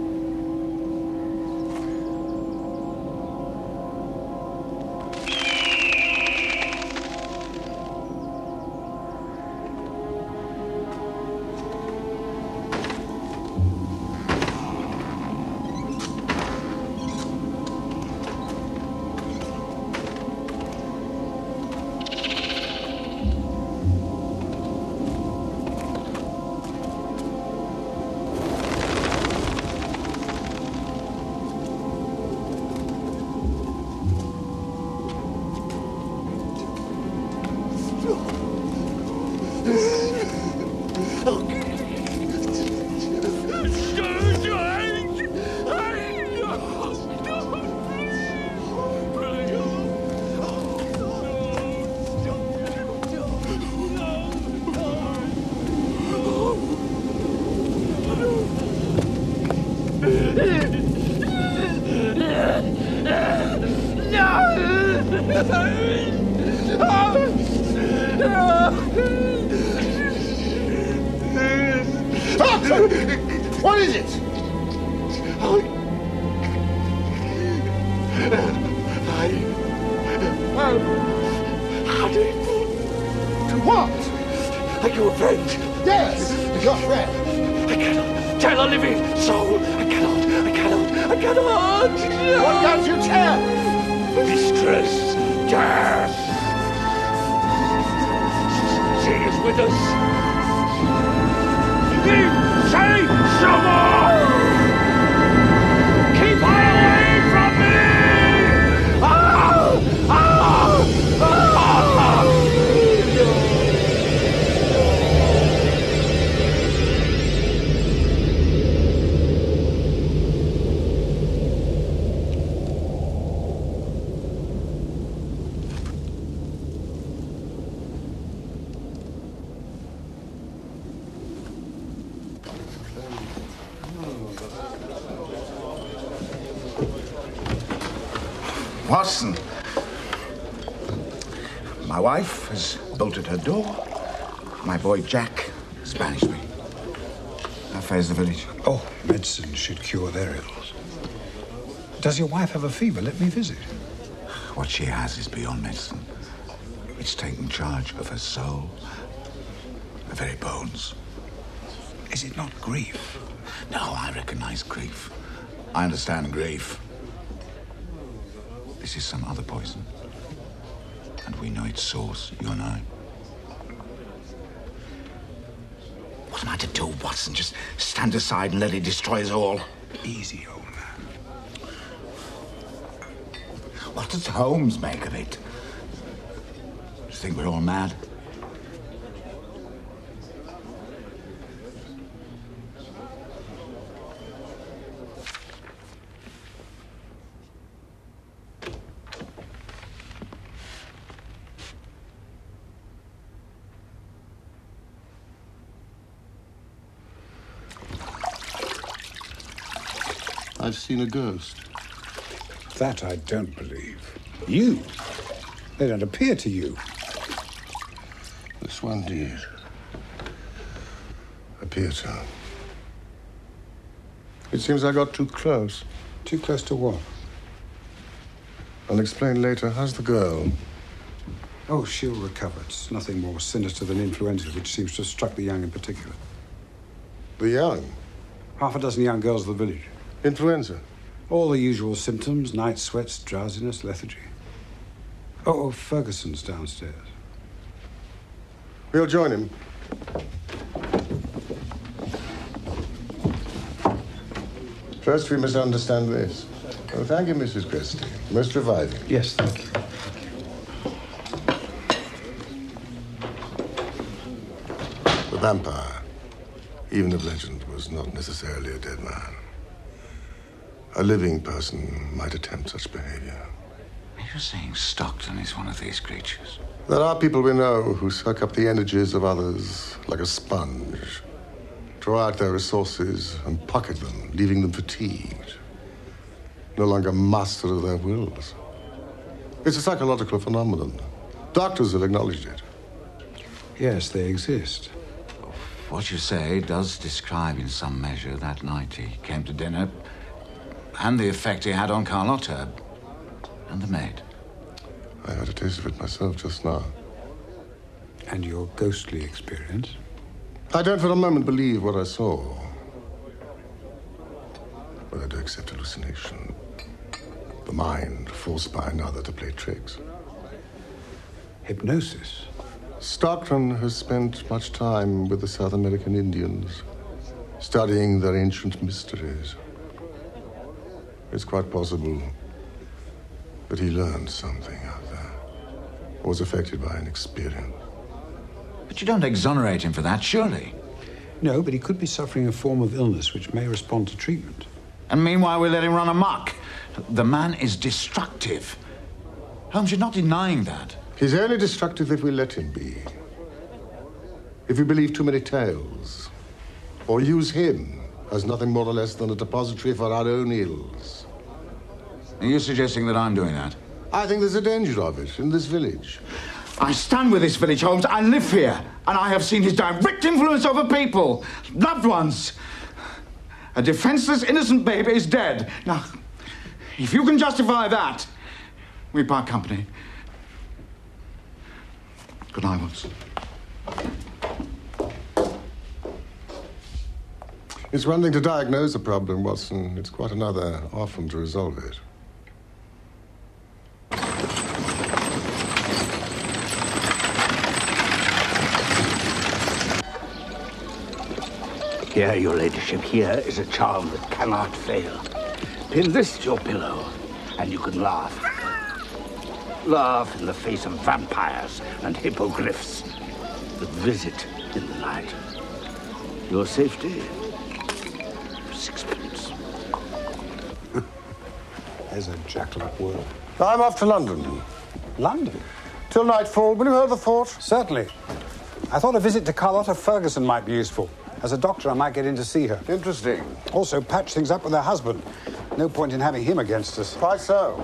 What is it? What? Are you a friend? Yes, your friend. I cannot tell a living soul. I cannot. What can't you tell? Mistress Death. She is with us. Say some more! Keep her away from me! Watson, my wife has bolted her door. My boy Jack has banished me. How fares the village? Oh, medicine should cure their ills. Does your wife have a fever? Let me visit. What she has is beyond medicine. It's taken charge of her soul, her very bones. Is it not grief? No, I recognize grief. I understand grief. This is some other poison. And we know its source, you and I. What am I to do, Watson? Just stand aside and let it destroy us all? Easy, old man. What does Holmes make of it? Do you think we're all mad? I've seen a ghost. That I don't believe. You? They don't appear to you. This one did. Appear to. It seems I got too close. Too close to what? I'll explain later. How's the girl? Oh, she'll recover. It's nothing more sinister than influenza, which seems to have struck the young in particular. The young? Half a dozen young girls of the village. Influenza? All the usual symptoms: night sweats, drowsiness, lethargy. Oh, Ferguson's downstairs. We'll join him. First, we must understand this. Oh, thank you, Mrs. Christie. Most reviving. Yes, thank you. The vampire, even of legend, was not necessarily a dead man. A living person might attempt such behavior. You're saying Stockton is one of these creatures? There are people we know who suck up the energies of others like a sponge, draw out their resources and pocket them, leaving them fatigued, no longer master of their wills. It's a psychological phenomenon. Doctors have acknowledged it. Yes, they exist. What you say does describe in some measure that night he came to dinner and the effect he had on Carlotta and the maid. I had a taste of it myself just now. And your ghostly experience? I don't for a moment believe what I saw. But I do accept hallucination. The mind forced by another to play tricks. Hypnosis? Stockton has spent much time with the South American Indians, studying their ancient mysteries. It's quite possible that he learned something out there, or was affected by an experience. But you don't exonerate him for that, surely? No, but he could be suffering a form of illness which may respond to treatment. And meanwhile, we let him run amok. The man is destructive. Holmes, you're not denying that. He's only destructive if we let him be. If we believe too many tales, or use him as nothing more or less than a depository for our own ills. Are you suggesting that I'm doing that? I think there's a danger of it in this village. I stand with this village, Holmes. I live here, and I have seen his direct influence over people, loved ones. A defenseless, innocent baby is dead. Now, if you can justify that, we part company. Good night, Watson. It's one thing to diagnose a problem, Watson. It's quite another often to resolve it. Here, your ladyship, here is a charm that cannot fail. Pin this to your pillow, and you can laugh. Laugh in the face of vampires and hippogriffs that visit in the night. Your safety, sixpence. There's a jackal word. I'm off to London. London? Till nightfall. Will you hold the fort? Certainly. I thought a visit to Carlotta Ferguson might be useful. As a doctor, I might get in to see her. Interesting. Also, patch things up with her husband. No point in having him against us. Why so?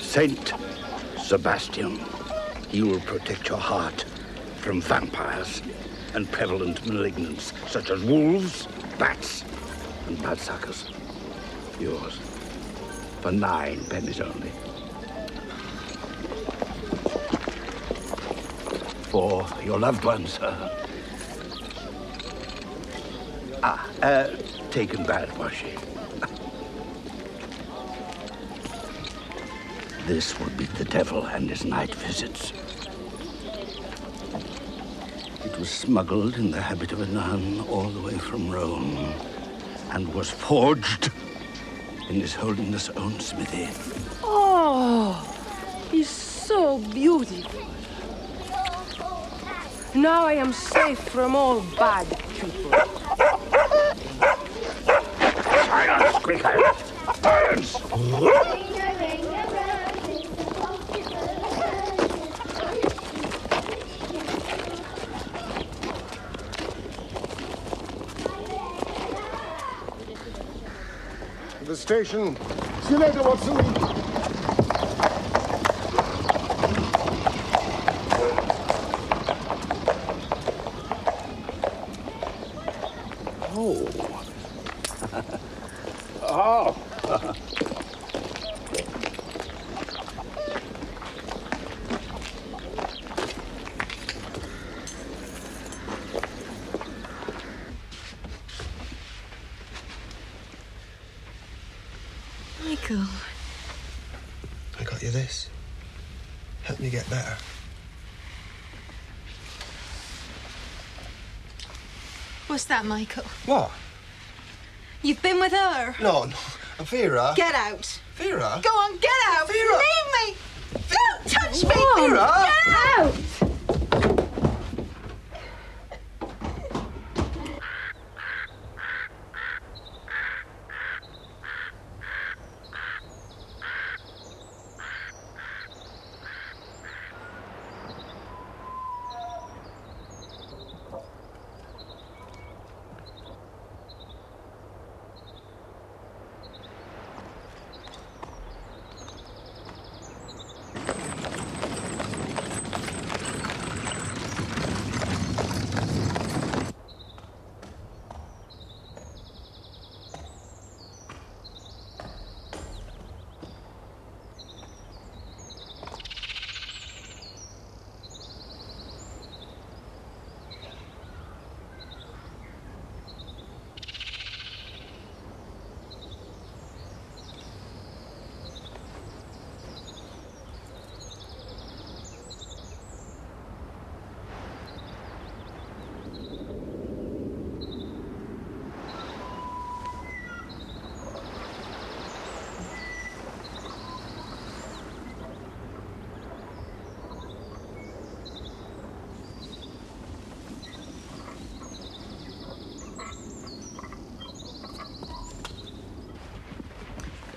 Saint Sebastian, you will protect your heart from vampires and prevalent malignants such as wolves, bats, and bloodsuckers. Yours. For 9 pennies only. For your loved ones, sir. Taken bad, was she? This would be the devil and his night visits. It was smuggled in the habit of a nun all the way from Rome and was forged in His Holiness' own smithy. Oh, he's so beautiful. Now I am safe from all bad people. Silence, quicker! Silence! The station. See you later, Watson. Michael. I got you this. Help me get better. What's that, Michael? What? You've been with her? No. Vera. Get out. Vera? Go on, get out. Vera. Leave me. Don't touch me. Vera. Get out.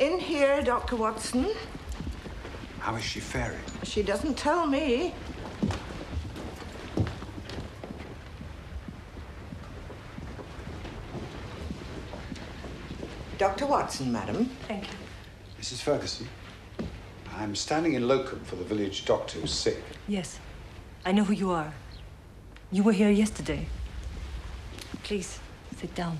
In here, Dr. Watson. How is she faring? She doesn't tell me. Dr. Watson, madam. Thank you. Mrs. Ferguson, I'm standing in locum for the village doctor who's sick. Yes, I know who you are. You were here yesterday. Please, sit down.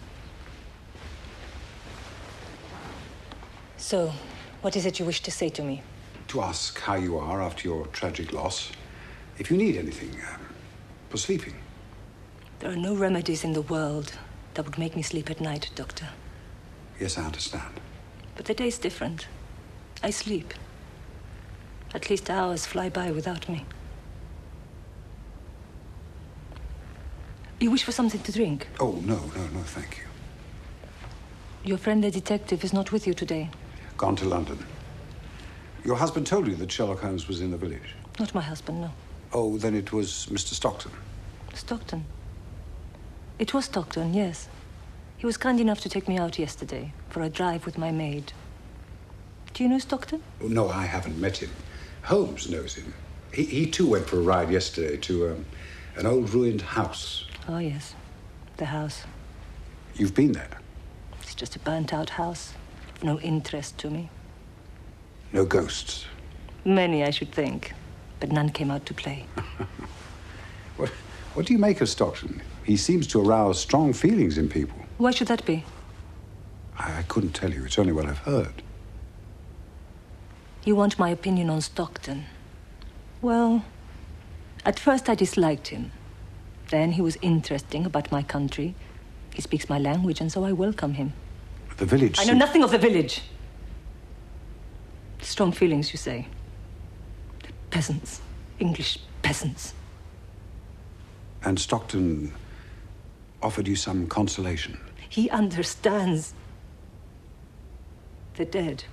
So, what is it you wish to say to me? To ask how you are after your tragic loss. If you need anything for sleeping. There are no remedies in the world that would make me sleep at night, Doctor. Yes, I understand. But the day's different. I sleep. At least hours fly by without me. You wish for something to drink? Oh, no, thank you. Your friend the detective is not with you today. Gone to London. Your husband told you that Sherlock Holmes was in the village? Not my husband, no. Oh, then it was Mr. Stockton. Stockton? It was Stockton, yes. He was kind enough to take me out yesterday for a drive with my maid. Do you know Stockton? Oh, no, I haven't met him. Holmes knows him. He too went for a ride yesterday to an old ruined house. Oh, yes. The house. You've been there? It's just a burnt-out house. Of no interest to me. No ghosts? Many, I should think. But none came out to play. What do you make of Stockton? He seems to arouse strong feelings in people. Why should that be? I couldn't tell you. It's only what I've heard. You want my opinion on Stockton? Well, at first I disliked him. Then he was interesting about my country. He speaks my language, and so I welcome him. The village... I know nothing of the village. Strong feelings, you say. The peasants. English peasants. And Stockton offered you some consolation? He understands. The dead.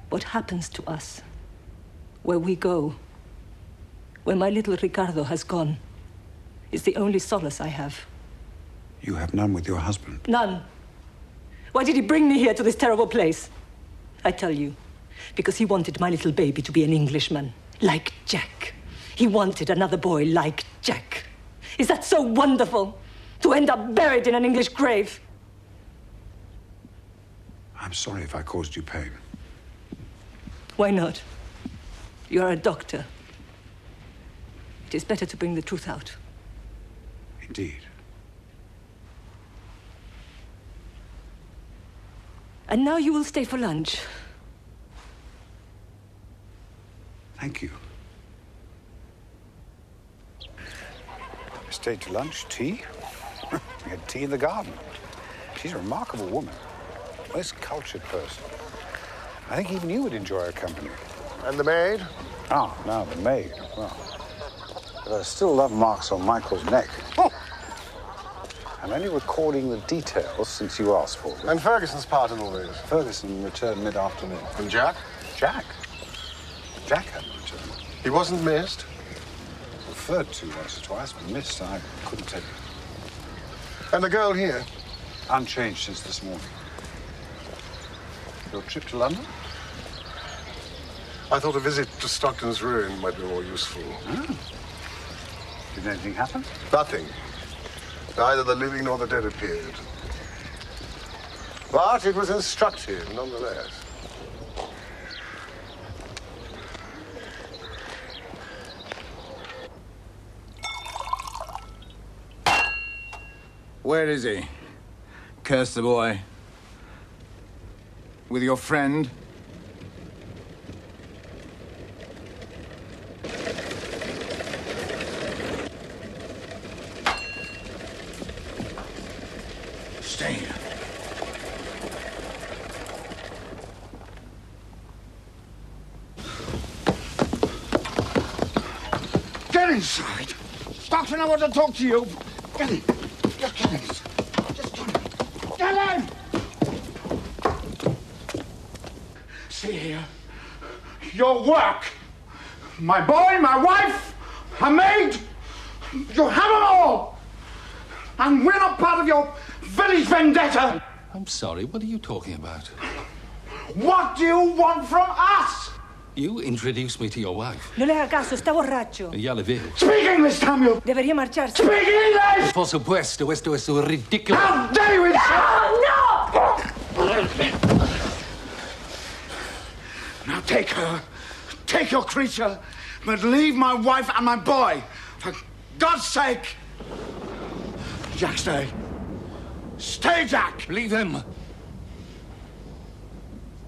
What happens to us? Where we go? Where my little Ricardo has gone is the only solace I have. You have none with your husband? None. Why did he bring me here to this terrible place? I tell you, because he wanted my little baby to be an Englishman, like Jack. He wanted another boy like Jack. Is that so wonderful? To end up buried in an English grave? I'm sorry if I caused you pain. Why not? You're a doctor. It is better to bring the truth out. Indeed. And now you will stay for lunch. Thank you. Stayed to lunch, tea. We had tea in the garden. She's a remarkable woman. Most cultured person. I think even you would enjoy her company. And the maid? Ah, now the maid. Well, but I still love marks on Michael's neck. I'm only recording the details since you asked for them. And Ferguson's part in all this? Ferguson returned mid-afternoon. And Jack? Jack? Jack hadn't returned. He wasn't missed? Referred to once or twice, but missed, I couldn't tell you. And the girl here? Unchanged since this morning. Your trip to London? I thought a visit to Stockton's ruin might be more useful. Oh. Did anything happen? Nothing. Neither the living nor the dead appeared. But it was instructive, nonetheless. Where is he? Curse the boy. With your friend? Stay here. Get inside! Stockton, I want to talk to you. Get in. Just get in. Just get in. Get in! See here. Your work. My boy, my wife, a maid. You have them all. And we're not part of your village vendetta. I'm sorry, what are you talking about? What do you want from us? You introduced me to your wife. No le haga caso, está borracho. Ya le veo. Speak English, Samuel! Debería marcharse. Speak English! Por supuesto, esto es ridículo. How dare you insult! No! Now take her. Take your creature. But leave my wife and my boy. For God's sake. Jack, stay. Stay, Jack! Leave him.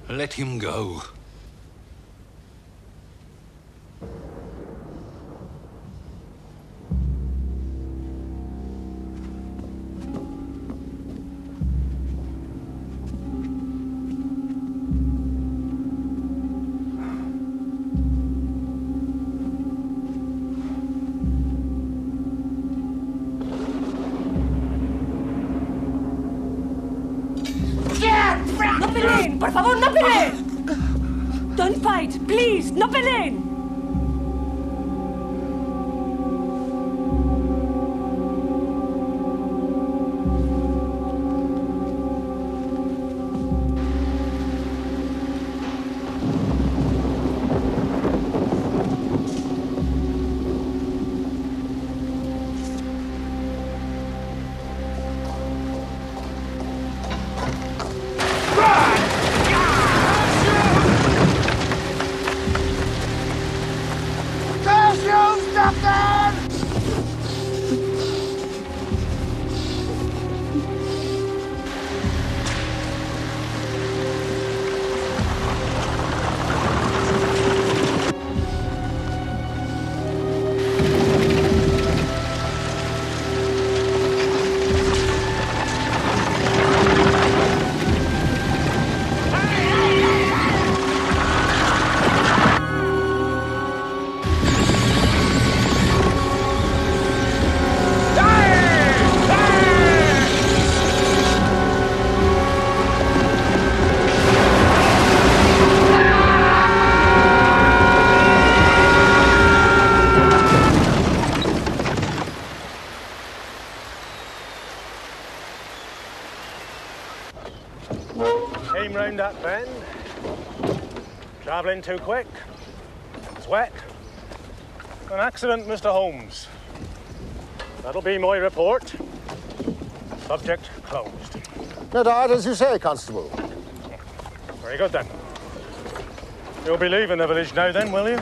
Let him go. ¡No peleen! ¡Por favor, no peleen! Don't fight, please, no peleen! Came round that bend. Travelling too quick. It's wet. An accident, Mr. Holmes. That'll be my report. Subject closed. No doubt, as you say, Constable. Very good, then. You'll be leaving the village now, then, will you?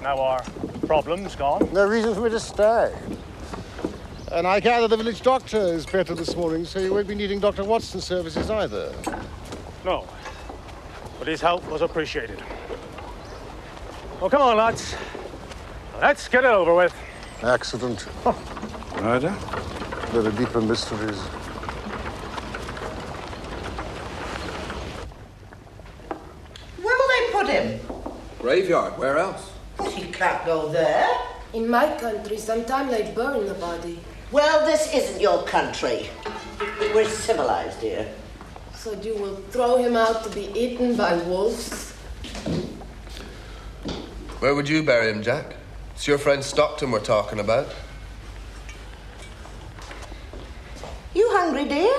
Now our problem's gone. No reason for me to stay. And I gather the village doctor is better this morning, so you won't be needing Dr. Watson's services either. No. But his help was appreciated. Well, come on, lads. Let's get it over with. Accident. Murder? There are deeper mysteries. Where will they put him? Graveyard. Where else? He can't go there. In my country, sometimes they burn the body. Well, this isn't your country. We're civilized here. So you will throw him out to be eaten by wolves? Where would you bury him, Jack? It's your friend Stockton we're talking about. You hungry, dear?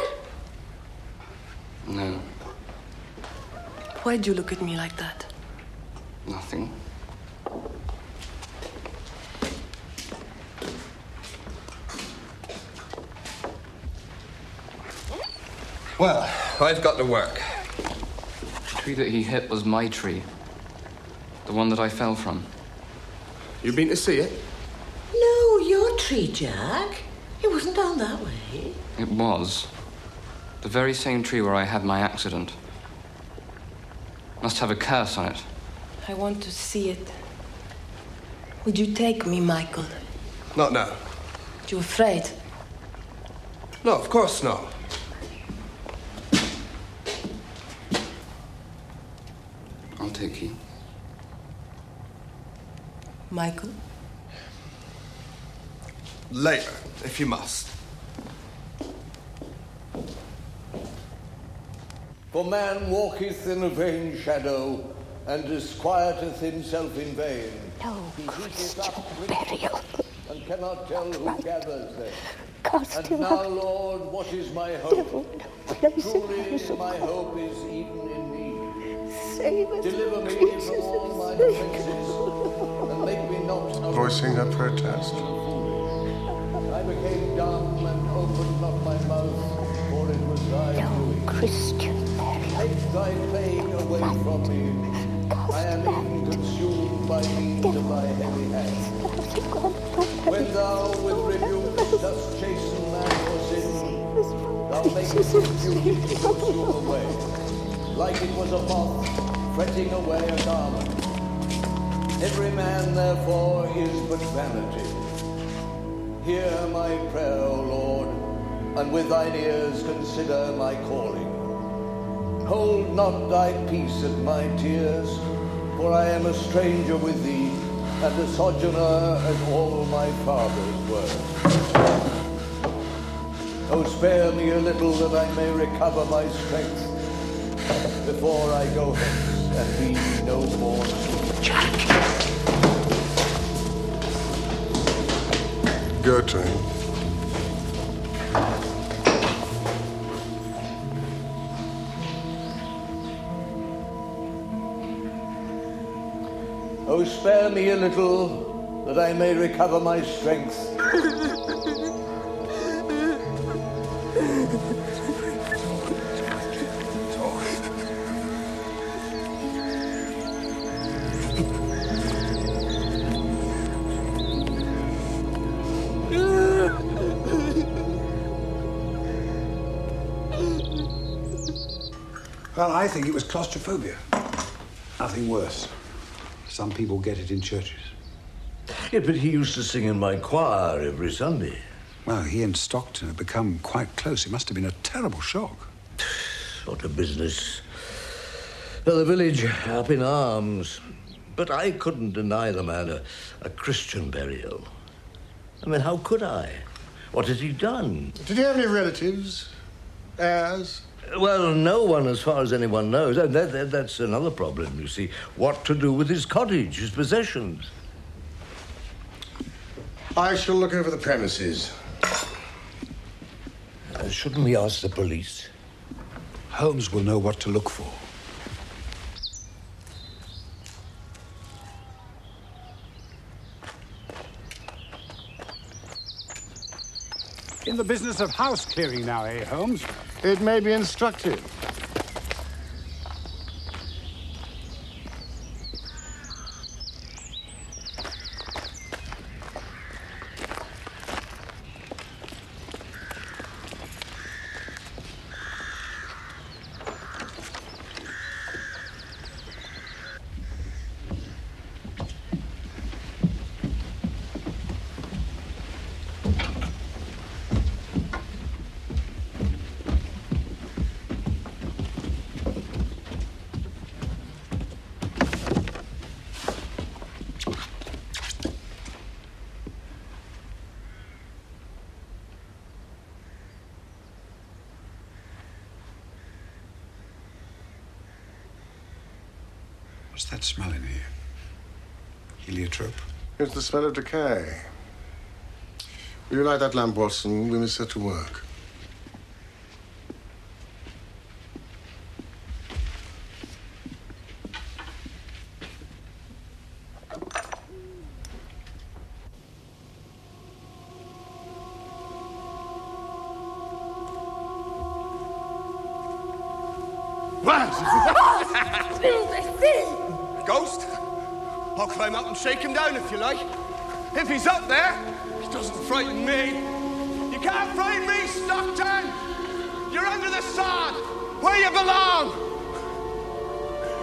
No, Why'd you look at me like that? nothing. Well, I've got to work. The tree that he hit was my tree. The one that I fell from. You been to see it? No, your tree, Jack. It wasn't down that way. It was. The very same tree where I had my accident. Must have a curse on it. I want to see it. Would you take me, Michael? Not now. You afraid? No, of course not. I'll take you. Michael? Later, if you must. For man walketh in a vain shadow, and disquieteth himself in vain. No He heapeth Christian up burial. and cannot tell who gathers them. Cast And him now, out. Lord, what is my hope? Devil, place Truly, in house of my God. hope is even in me. Save us, Deliver me creatures from all of mine Satan. offences, and make me not Voicing her protest. I became dumb and opened not my mouth, for it was thy doing. Christian Take thy plague away from me. I am even consumed by means of thy heavy hand. When thou with rebukes dost chasten man for sin, thou makest his beauty to consume away, like it was a moth fretting away a garment. Every man, therefore, is but vanity. Hear my prayer, O Lord, and with thine ears consider my calling. Hold not thy peace at my tears, for I am a stranger with thee, and a sojourner as all my fathers were. Oh, spare me a little that I may recover my strength before I go hence and be no more. Jack! Gertrude. Oh, spare me a little that I may recover my strength. Well, I think it was claustrophobia. Nothing worse. Some people get it in churches. Yeah, but he used to sing in my choir every Sunday. Well, he and Stockton had become quite close. It must have been a terrible shock. What a business. Well, the village up in arms. But I couldn't deny the man a Christian burial. I mean, how could I? What has he done? Did he have any relatives? Heirs? Well, no one, as far as anyone knows. And that's another problem, you see. What to do with his cottage, his possessions? I shall look over the premises. Shouldn't we ask the police? Holmes will know what to look for. In the business of house clearing now, eh, Holmes? It may be instructive. What's that smell in here? Heliotrope? It's the smell of decay. Will you light that lamp, Watson? We must set to work. Ghost? I'll climb up and shake him down if you like. If he's up there, he doesn't frighten me. You can't frighten me, Stockton! You're under the sod, where you belong!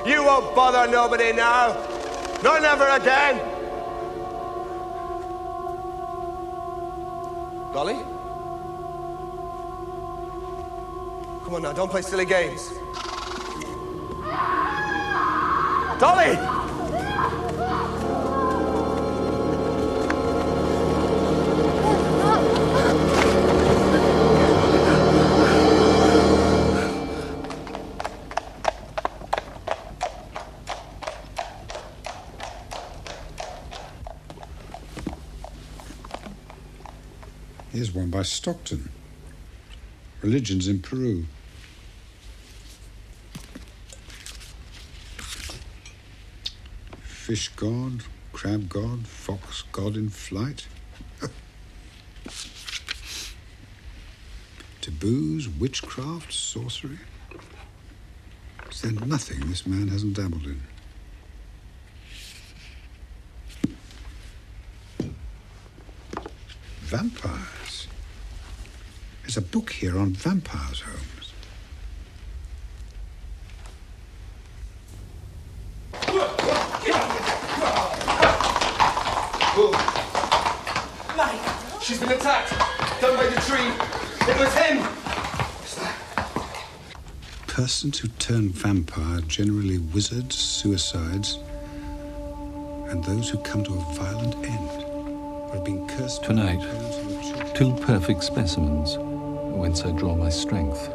You won't bother nobody now. No, never again. Dolly? Come on now, don't play silly games. Dolly! Here's one by Stockton. Religions in Peru. Fish god, crab god, fox god in flight. Taboos, witchcraft, sorcery. Is there nothing this man hasn't dabbled in? Vampires. There's a book here on vampires, Holmes. Mike, she's been attacked. Down by the tree. It was him. Persons who turn vampire are generally wizards, suicides, and those who come to a violent end or have been cursed. Tonight, two perfect specimens, whence I draw my strength.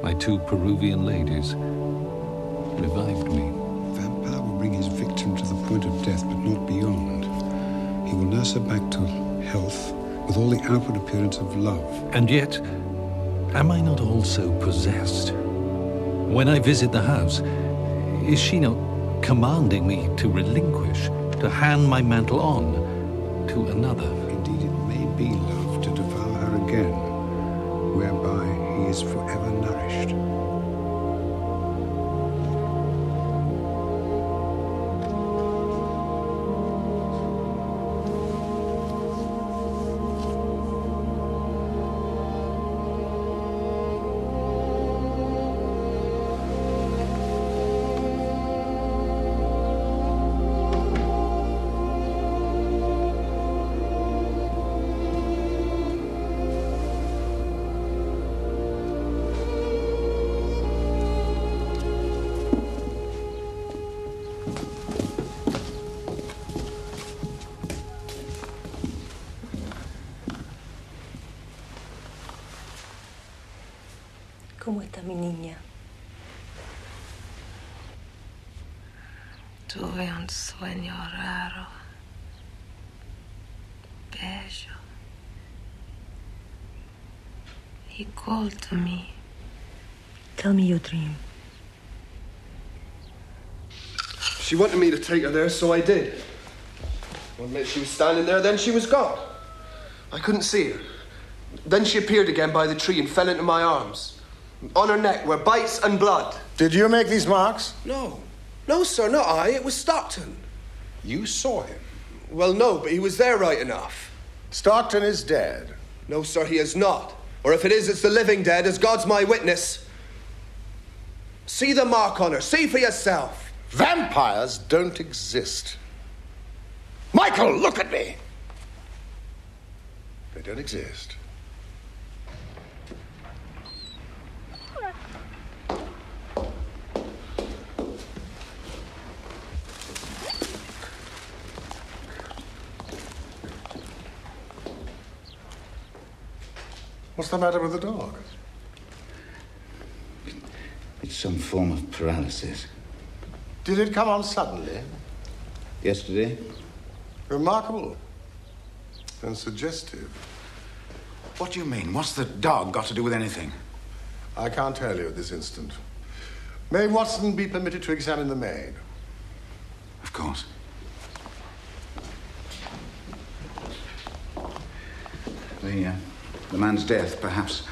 My two Peruvian ladies revived me. Vampire will bring his victim to the point of death, but not beyond. He will nurse her back to health with all the outward appearance of love. And yet, am I not also possessed? When I visit the house, is she not commanding me to relinquish, to hand my mantle on to another? Indeed, it may be love to devour her again, whereby he is forever nourished. ¿Cómo está mi niña? Tuve un sueño raro, bello. He called to me. Tell me your dream. She wanted me to take her there, so I did. One minute she was standing there, then she was gone. I couldn't see her. Then she appeared again by the tree and fell into my arms. On her neck were bites and blood. Did you make these marks? No. No, sir, not I. It was Stockton. You saw him? Well, no, but he was there right enough. Stockton is dead. No, sir, he is not. Or if it is, it's the living dead, as God's my witness. See the mark on her. See for yourself. Vampires don't exist. Michael, look at me. They don't exist. What's the matter with the dog? It's some form of paralysis. Did it come on suddenly? Yesterday? Remarkable. And suggestive. What do you mean? What's the dog got to do with anything? I can't tell you at this instant. May Watson be permitted to examine the maid? Of course. The man's death, perhaps,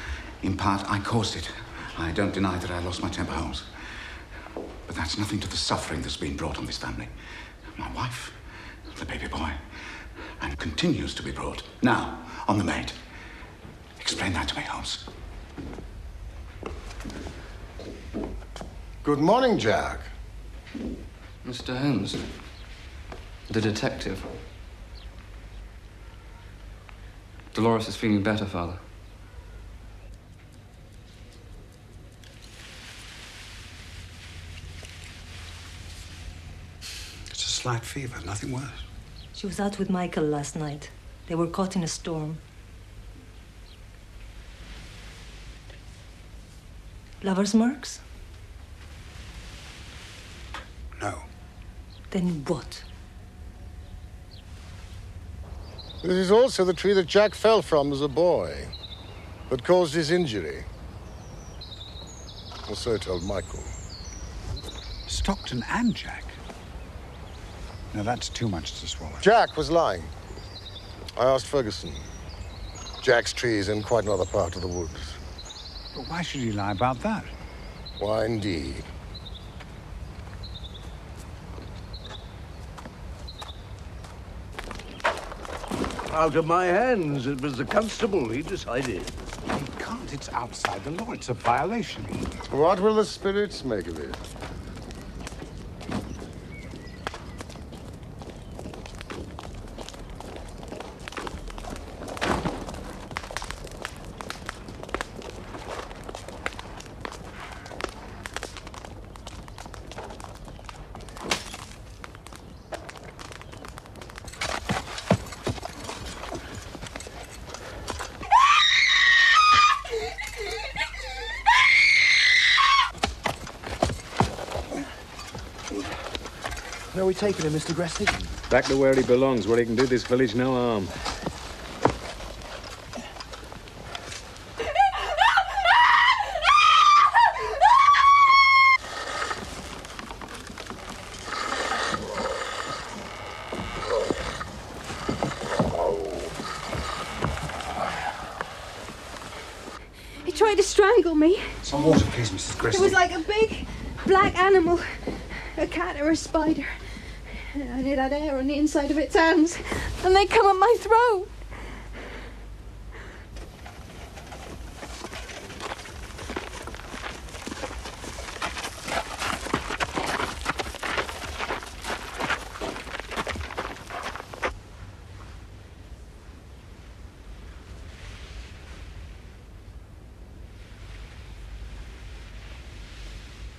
in part, I caused it. I don't deny that I lost my temper, Holmes. But that's nothing to the suffering that's been brought on this family. My wife, the baby boy, and continues to be brought. Now, on the maid. Explain that to me, Holmes. Good morning, Jack. Mr. Holmes, the detective. Dolores is feeling better, Father. It's a slight fever, nothing worse. She was out with Michael last night. They were caught in a storm. Lover's marks? No. Then what? This is also the tree that Jack fell from as a boy, that caused his injury. Or so told Michael. Stockton and Jack? Now, that's too much to swallow. Jack was lying. I asked Ferguson. Jack's tree is in quite another part of the woods. But why should he lie about that? Why, indeed? Out of my hands. It was the constable. He decided. He can't. It's outside the law. It's a violation. What will the spirits make of it? Where are we taking him, Mr. Gresty? Back to where he belongs, where he can do this village no harm. He tried to strangle me. Some water, please, Mrs. Gresty. It was like a big black animal, a cat or a spider. And it had hair on the inside of its hands, and they come at my throat.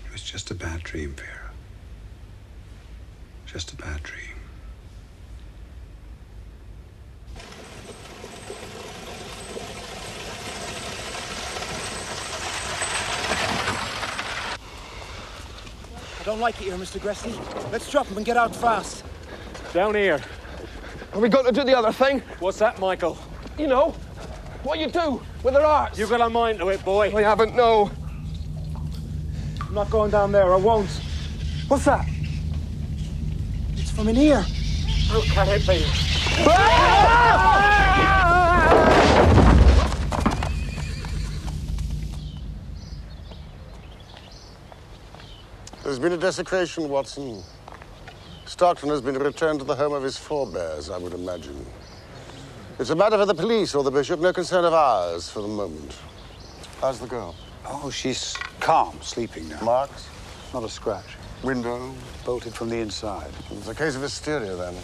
It was just a bad dream, Vera. Just a bad dream. I don't like it here, Mr. Gresty. Let's drop him and get out fast. Down here. Have we got to do the other thing? What's that, Michael? You know, what you do with their hearts. You got a mind to it, boy. I haven't, no. I'm not going down there, I won't. What's that? It's from in here. How can it be? There's been a desecration, Watson. Stockton has been returned to the home of his forebears, I would imagine. It's a matter for the police or the bishop, no concern of ours for the moment. How's the girl? Oh, she's calm, sleeping now. Marks? Not a scratch. Window? Bolted from the inside. It's a case of hysteria, then.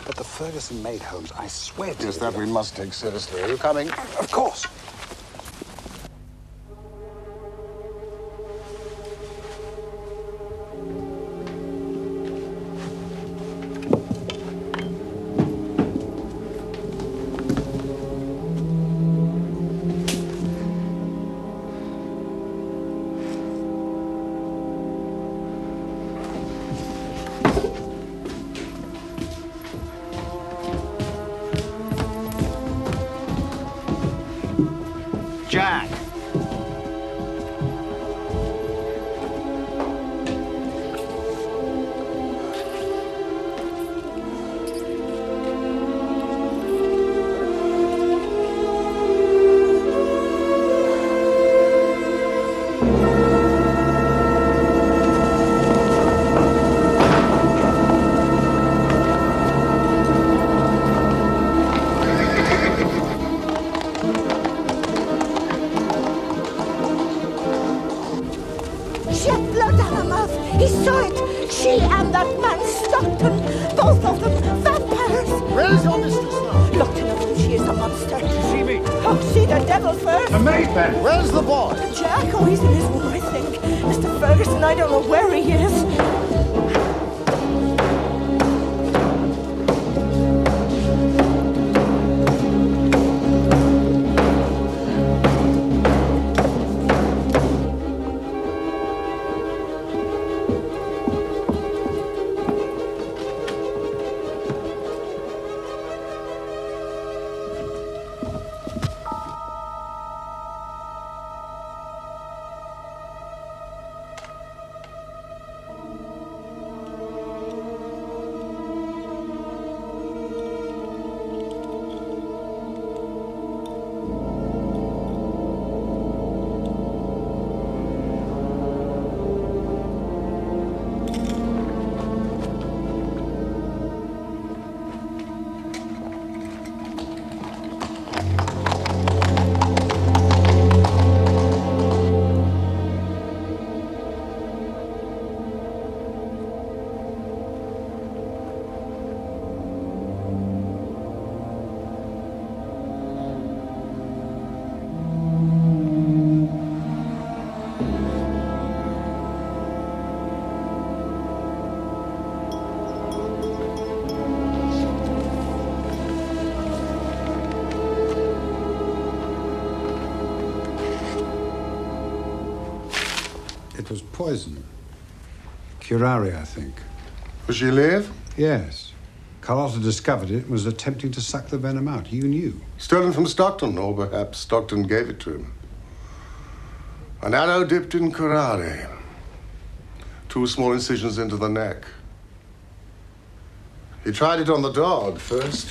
But the Ferguson maid, Holmes, I swear to you. Yes, that we must take seriously. Are you coming? Of course. Jack! She had blood on her mouth. He saw it. She and that man Stockton, both of them vampires. Where's your mistress now? Look to know she is a monster. See me? Oh, see the devil first. The maid, then. Where's the boy? Jack, oh, he's in his room, I think. Mr. Ferguson, I don't know where he is. was poison. Curare, I think. Does she live? Yes. Carlotta discovered it and was attempting to suck the venom out. You knew. Stolen from Stockton, or perhaps Stockton gave it to him. An arrow dipped in curare. 2 small incisions into the neck. He tried it on the dog first.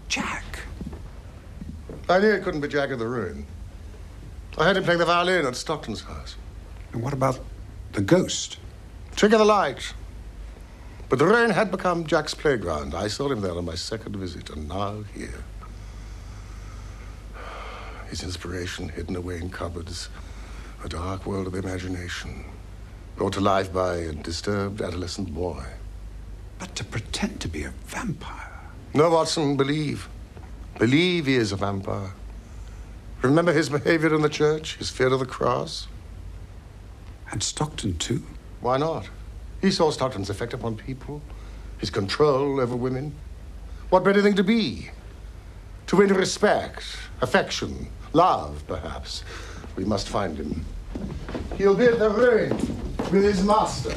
Jack? I knew it couldn't be Jack of the Ruin. I heard him playing the violin at Stockton's house. And what about the ghost? Trick of the light. But the Ruin had become Jack's playground. I saw him there on my second visit, and now here. His inspiration hidden away in cupboards. A dark world of imagination. Brought to life by a disturbed adolescent boy. But to pretend to be a vampire. No, Watson, believe. Believe he is a vampire. Remember his behavior in the church, his fear of the cross? And Stockton, too? Why not? He saw Stockton's effect upon people, his control over women. What better thing to be? To win respect, affection, love, perhaps. We must find him. He'll be at the Ruin with his master.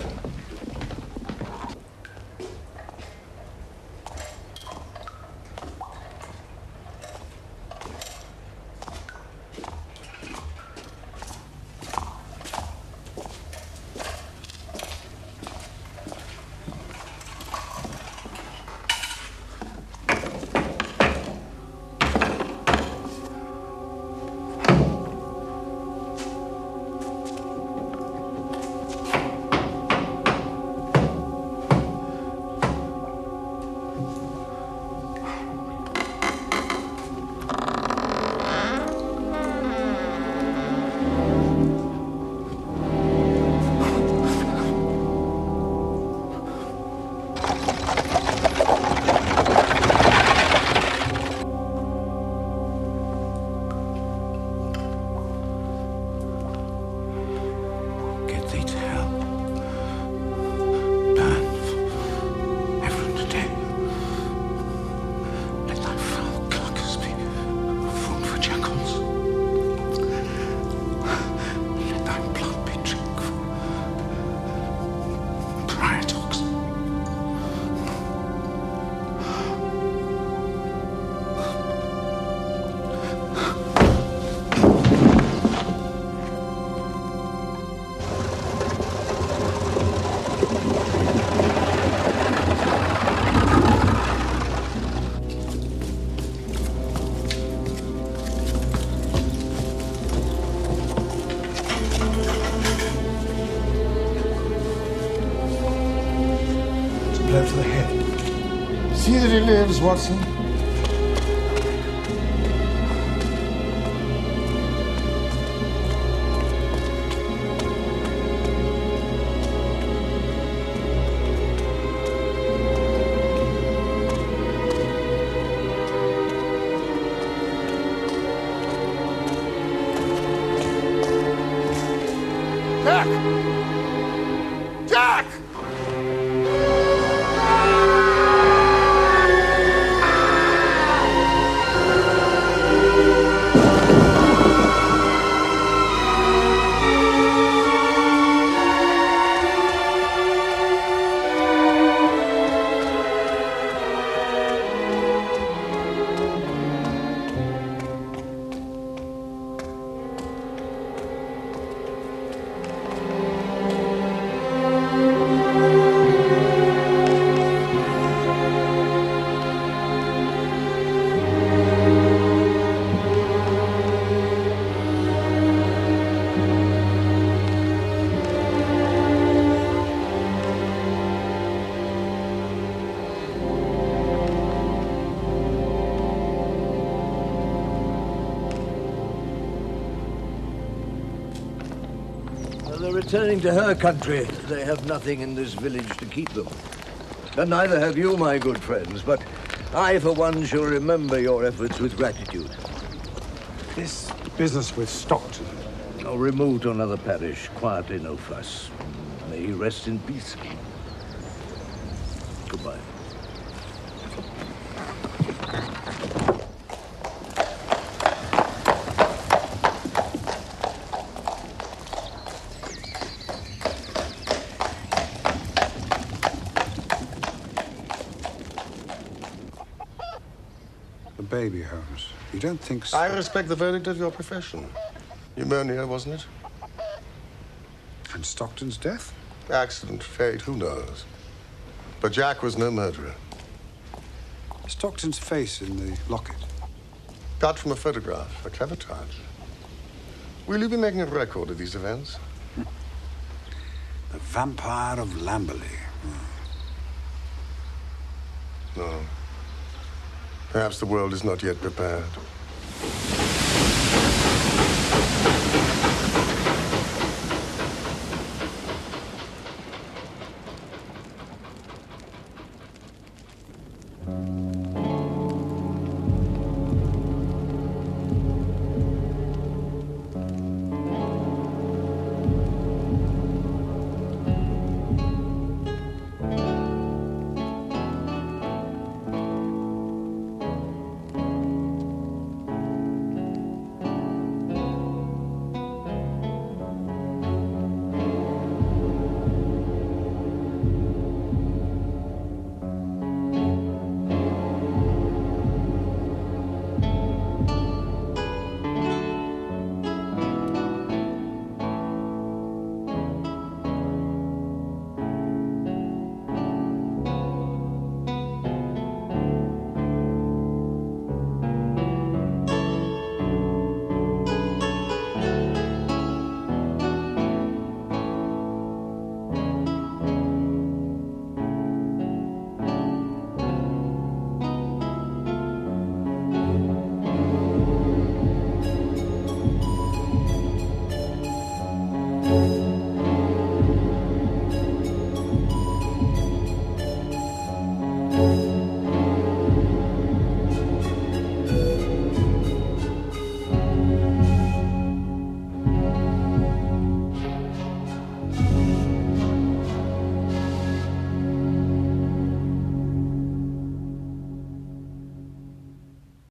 Blow to the head. See that he lives, Watson. Jack! Jack! They're returning to her country. They have nothing in this village to keep them. And neither have you, my good friends, but I, for one, shall remember your efforts with gratitude. This business with Stockton. I'll remove to another parish, quietly, no fuss. May he rest in peace. Goodbye. baby, Holmes. You don't think so? I respect the verdict of your profession. Pneumonia, wasn't it? And Stockton's death? Accident, fate, who knows? But Jack was no murderer. Stockton's face in the locket. Cut from a photograph. A clever touch. Will you be making a record of these events? The Vampyre of Lamberley. No. Perhaps the world is not yet prepared.